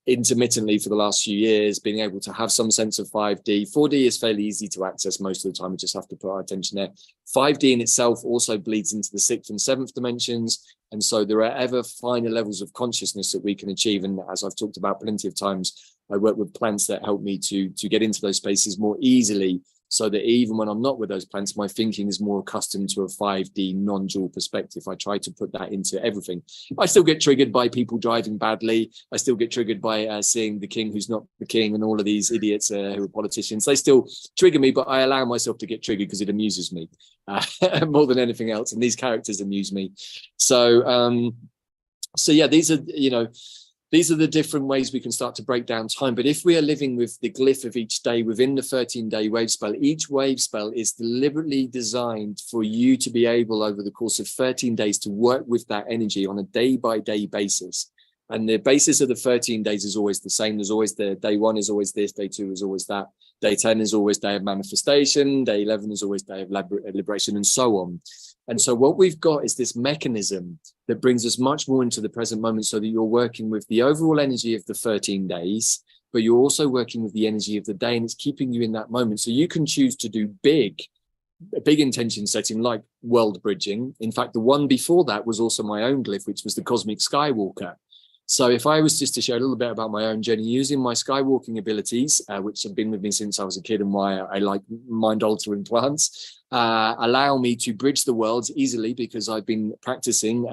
intermittently for the last few years, being able to have some sense of 5D. 4D is fairly easy to access most of the time. We just have to put our attention there. 5D in itself also bleeds into the 6th and 7th dimensions. And so there are ever finer levels of consciousness that we can achieve. And as I've talked about plenty of times, I work with plants that help me to get into those spaces more easily, so that even when I'm not with those plants, my thinking is more accustomed to a 5D non-dual perspective. I try to put that into everything. I still get triggered by people driving badly. I still get triggered by seeing the king who's not the king and all of these idiots who are politicians. They still trigger me, but I allow myself to get triggered because it amuses me more than anything else. And these characters amuse me. So yeah, these are, these are the different ways we can start to break down time. But if we are living with the glyph of each day within the 13-day wave spell, each wave spell is deliberately designed for you to be able over the course of 13 days to work with that energy on a day-by-day basis. And the basis of the 13 days is always the same. There's always day 1 is always this, day 2 is always that, day 10 is always day of manifestation, day 11 is always day of liberation, and so on. And so what we've got is this mechanism that brings us much more into the present moment, so that you're working with the overall energy of the 13 days, but you're also working with the energy of the day, and it's keeping you in that moment. So you can choose to do a big intention setting like world bridging. In fact, the one before that was also my own glyph, which was the Cosmic Skywalker. So if I was just to share a little bit about my own journey using my skywalking abilities, which have been with me since I was a kid and why I like mind-altering plants, allow me to bridge the worlds easily, because I've been practicing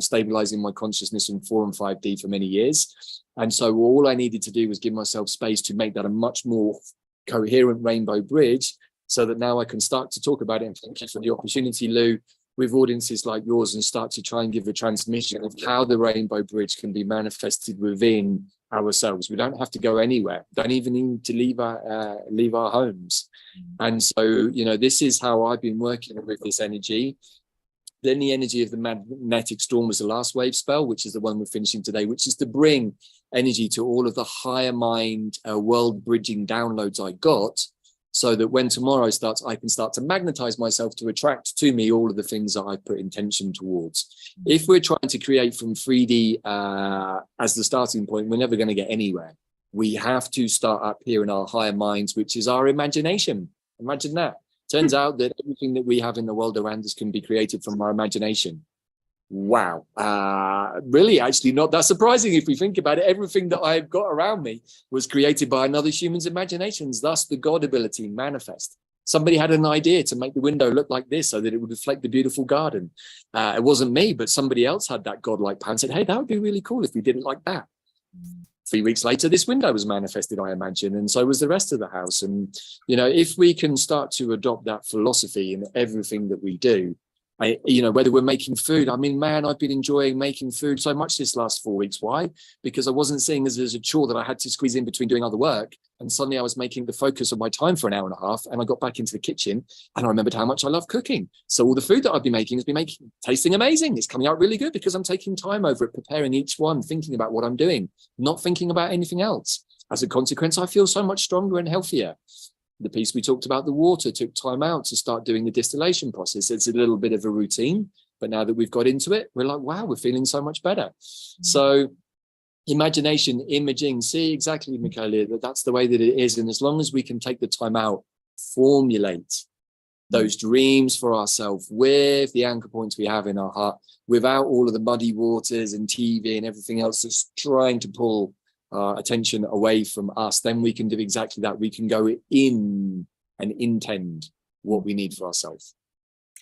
stabilizing my consciousness in 4 and 5D for many years. And so all I needed to do was give myself space to make that a much more coherent rainbow bridge, so that now I can start to talk about it. And thank you for the opportunity, Lou, with audiences like yours, and start to try and give a transmission of how the rainbow bridge can be manifested within ourselves. We don't have to go anywhere. Don't even need to leave our homes. And so, this is how I've been working with this energy. Then the energy of the magnetic storm was the last wave spell, which is the one we're finishing today, which is to bring energy to all of the higher mind world bridging downloads I got, so that when tomorrow starts, I can start to magnetize myself to attract to me all of the things that I put intention towards. If we're trying to create from 3D as the starting point, we're never going to get anywhere. We have to start up here in our higher minds, which is our imagination. Imagine that. Turns out that everything that we have in the world around us can be created from our imagination. Wow. Really, actually not that surprising if we think about it. Everything that I've got around me was created by another human's imaginations, thus the God ability manifest. Somebody had an idea to make the window look like this so that it would reflect the beautiful garden. It wasn't me, but somebody else had that godlike plan and said, hey, that would be really cool if we did it like that. 3 weeks later, this window was manifested, I imagine, and so was the rest of the house. And, if we can start to adopt that philosophy in everything that we do, whether we're making food, man, I've been enjoying making food so much this last 4 weeks. Why? Because I wasn't seeing this as a chore that I had to squeeze in between doing other work. And suddenly I was making the focus of my time for an hour and a half. And I got back into the kitchen and I remembered how much I love cooking. So all the food that I've been making has been tasting amazing. It's coming out really good because I'm taking time over it, preparing each one, thinking about what I'm doing, not thinking about anything else. As a consequence, I feel so much stronger and healthier. The piece we talked about, the water, took time out to start doing the distillation process. It's a little bit of a routine, but now that we've got into it, we're like, wow, we're feeling so much better. So imagination, imaging, see exactly, Michaela, that's the way that it is. And as long as we can take the time out, formulate those dreams for ourselves with the anchor points we have in our heart, without all of the muddy waters and TV and everything else that's trying to pull attention away from us, then we can do exactly that. We can go in and intend what we need for ourselves.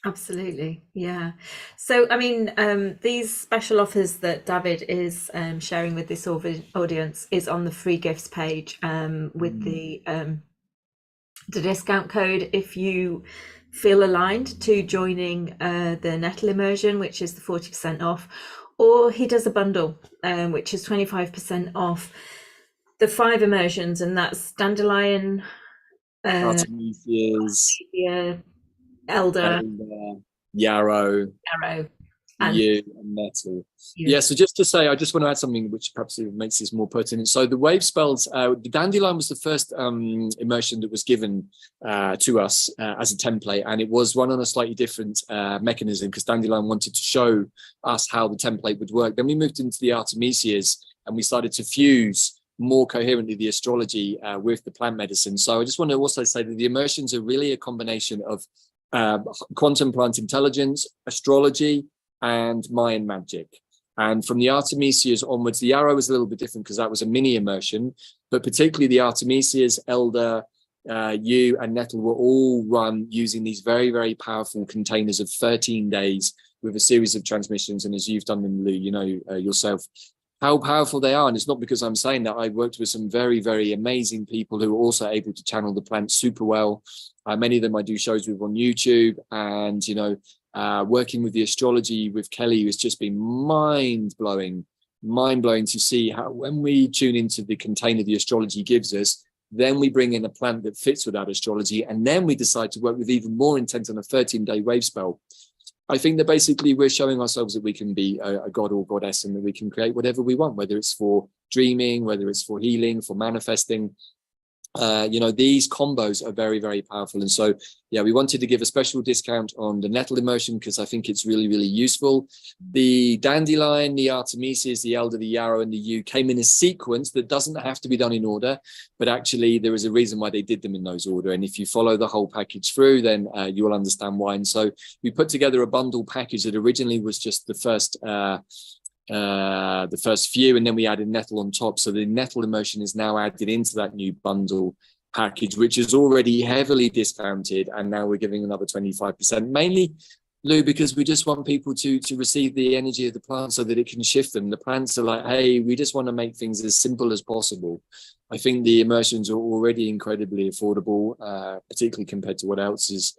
Absolutely. Yeah. So, these special offers that Davyd is sharing with this audience is on the free gifts page with the discount code. If you feel aligned to joining the nettle immersion, which is the 40% off, or he does a bundle, which is 25% off the 5 immersions, and that's dandelion, Artemisias, elder, yarrow, arrow, and yew, and nettle. yew. Yeah, so just to say, I just want to add something which perhaps makes this more pertinent. So the wave spells, the dandelion was the first immersion that was given to us as a template, and it was run on a slightly different mechanism because dandelion wanted to show us how the template would work. Then we moved into the Artemisias and we started to fuse more coherently the astrology with the plant medicine. So I just want to also say that the immersions are really a combination of quantum plant intelligence, astrology, and Mayan magic. And from the Artemisias onwards, the arrow was a little bit different because that was a mini immersion, but particularly the Artemisias, elder, yew, and nettle were all run using these very, very powerful containers of 13 days with a series of transmissions. And as you've done them, Lou, you know yourself how powerful they are. And it's not because I'm saying that. I worked with some very, very amazing people who are also able to channel the plants super well. Many of them I do shows with on YouTube, and, you know, working with the astrology with Kelly has just been mind-blowing to see how when we tune into the container the astrology gives us, then we bring in a plant that fits with that astrology, and then we decide to work with even more intent on a 13-day wave spell. I think that basically we're showing ourselves that we can be a god or goddess, and that we can create whatever we want, whether it's for dreaming, whether it's for healing, for manifesting. You know, these combos are very, very powerful. And so, yeah, we wanted to give a special discount on the nettle immersion because I think it's really, really useful. The dandelion, the Artemisias, the elder, the yarrow, and the yew came in a sequence that doesn't have to be done in order, but actually there is a reason why they did them in those order. And if you follow the whole package through, then you will understand why. And so we put together a bundle package that originally was just the first few, and then we added nettle on top. So the nettle immersion is now added into that new bundle package, which is already heavily discounted, and now we're giving another 25%, mainly, Lou, because we just want people to receive the energy of the plant so that it can shift them. The plants are like, hey, we just want to make things as simple as possible. I think the immersions are already incredibly affordable, particularly compared to what else is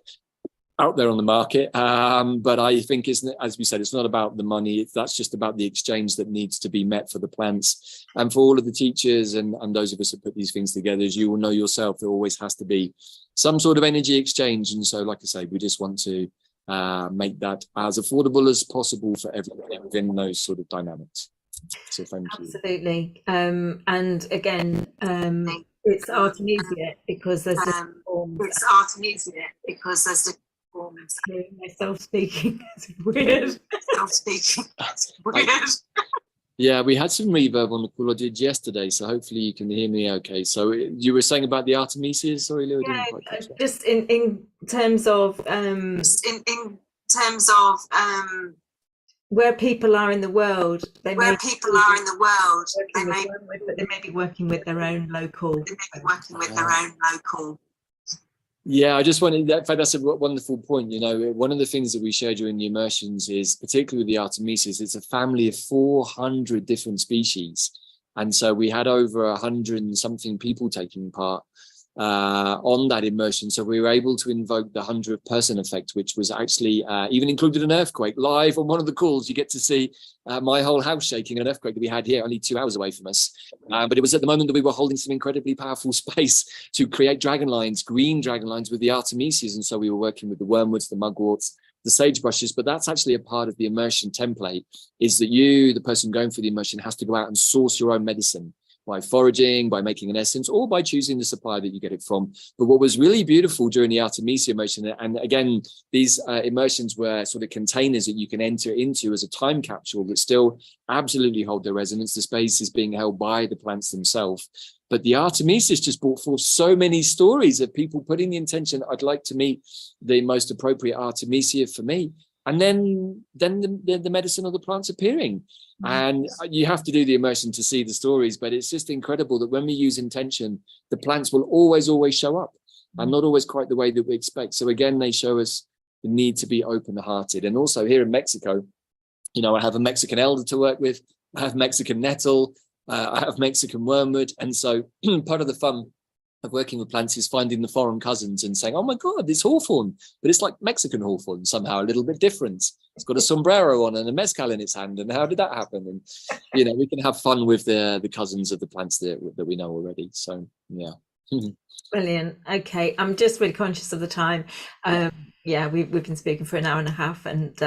out there on the market, but I think, as we said, it's not about the money. That's just about the exchange that needs to be met for the plants, and for all of the teachers and those of us that put these things together. As you will know yourself, there always has to be some sort of energy exchange, and so, like I say, we just want to make that as affordable as possible for everybody within those sort of dynamics. So thank you. Absolutely. And again, it's Artemisia because there's it's Artemisia because there's the myself speaking. It's weird. Weird. Yeah, we had some reverb on the call I did yesterday, so hopefully you can hear me okay. So you were saying about the Artemisias? Sorry, Lou, I didn't quite catch that. Just in terms of where people are in the world, they may be working with their own local. Yeah, I just wanted that. In fact, that's a wonderful point. You know, one of the things that we share during the immersions is, particularly with the Artemisias, it's a family of 400 different species. And so we had over 100 and something people taking part on that immersion. So we were able to invoke the 100th person effect, which was actually even included an earthquake live on one of the calls. You get to see my whole house shaking, an earthquake that we had here only 2 hours away from us. But it was at the moment that we were holding some incredibly powerful space to create dragon lines, green dragon lines with the Artemisias. And so we were working with the wormwoods, the mugworts, the sagebrushes. But that's actually a part of the immersion template, is that you, the person going for the immersion, has to go out and source your own medicine by foraging, by making an essence, or by choosing the supplier that you get it from. But what was really beautiful during the Artemisia immersion, and again, these immersions were sort of containers that you can enter into as a time capsule that still absolutely hold their resonance. The space is being held by the plants themselves. But the Artemisias just brought forth so many stories of people putting the intention, I'd like to meet the most appropriate Artemisia for me. And then the medicine of the plants appearing. And you have to do the immersion to see the stories, but it's just incredible that when we use intention, the plants will always show up, and not always quite the way that we expect. So again, they show us the need to be open-hearted. And also here in Mexico, you know, I have a Mexican elder to work with, I have Mexican nettle, I have Mexican wormwood. And so part of the fun of working with plants is finding the foreign cousins and saying, oh my God, it's hawthorn, but it's like Mexican hawthorn, somehow a little bit different. It's got a sombrero on and a mezcal in its hand. And how did that happen? And, you know, we can have fun with the cousins of the plants that we know already. So, yeah. Brilliant. Okay, I'm just really conscious of the time. Yeah, we've been speaking for an hour and a half, and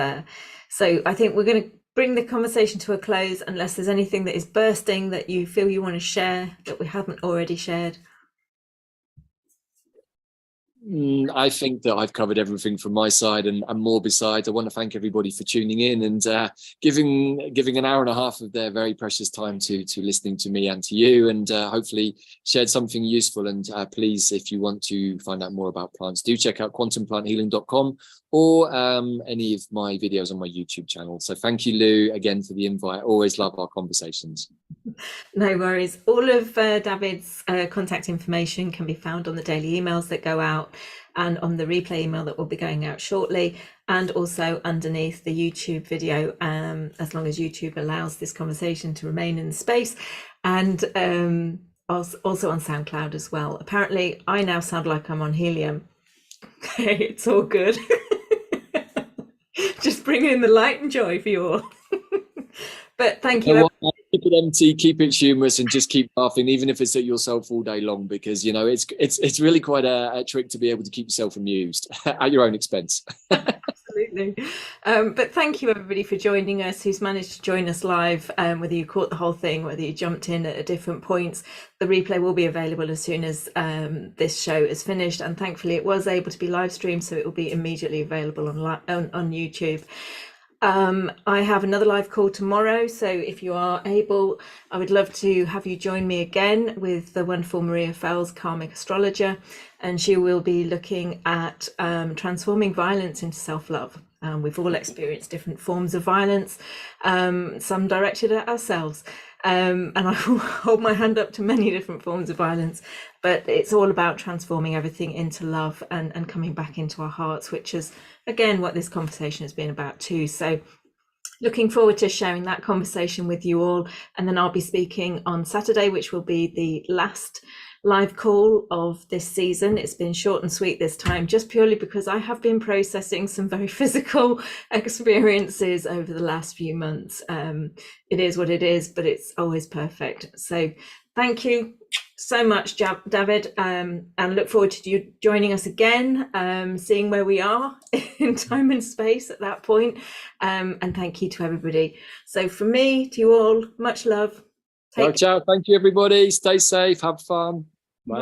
so I think we're going to bring the conversation to a close, unless there's anything that is bursting that you feel you want to share that we haven't already shared. I think that I've covered everything from my side and more besides. I want to thank everybody for tuning in and giving an hour and a half of their very precious time to listening to me and to you, and hopefully shared something useful. And please, if you want to find out more about plants, do check out quantumplанthealing.com or any of my videos on my YouTube channel. So thank you, Lou, again for the invite. I always love our conversations. No worries. All of Davyd's contact information can be found on the daily emails that go out and on the replay email that will be going out shortly, and also underneath the YouTube video, as long as YouTube allows this conversation to remain in the space, and also on SoundCloud as well. Apparently I now sound like I'm on helium. Okay, it's all good. Just bringing in the light and joy for you all. But thank you. Keep it empty, keep it humorous, and just keep laughing, even if it's at yourself all day long, because you know it's really quite a trick to be able to keep yourself amused at your own expense. Absolutely. But thank you everybody for joining us, who's managed to join us live, whether you caught the whole thing, whether you jumped in at different points. The replay will be available as soon as this show is finished, and thankfully it was able to be live streamed, so it will be immediately available on YouTube. I have another live call tomorrow, so if you are able, I would love to have you join me again with the wonderful Maria Fells, karmic astrologer, and she will be looking at transforming violence into self-love. We've all experienced different forms of violence, some directed at ourselves, and I will hold my hand up to many different forms of violence, but it's all about transforming everything into love and coming back into our hearts, which is again what this conversation has been about too. So looking forward to sharing that conversation with you all, and then I'll be speaking on Saturday, which will be the last live call of this season. It's been short and sweet this time, just purely because I have been processing some very physical experiences over the last few months. It is what it is, but it's always perfect. So thank you so much, Davyd, and look forward to you joining us again, seeing where we are in time and space at that point. And thank you to everybody. So from me to you all, much love. Ciao. Thank you, everybody. Stay safe. Have fun.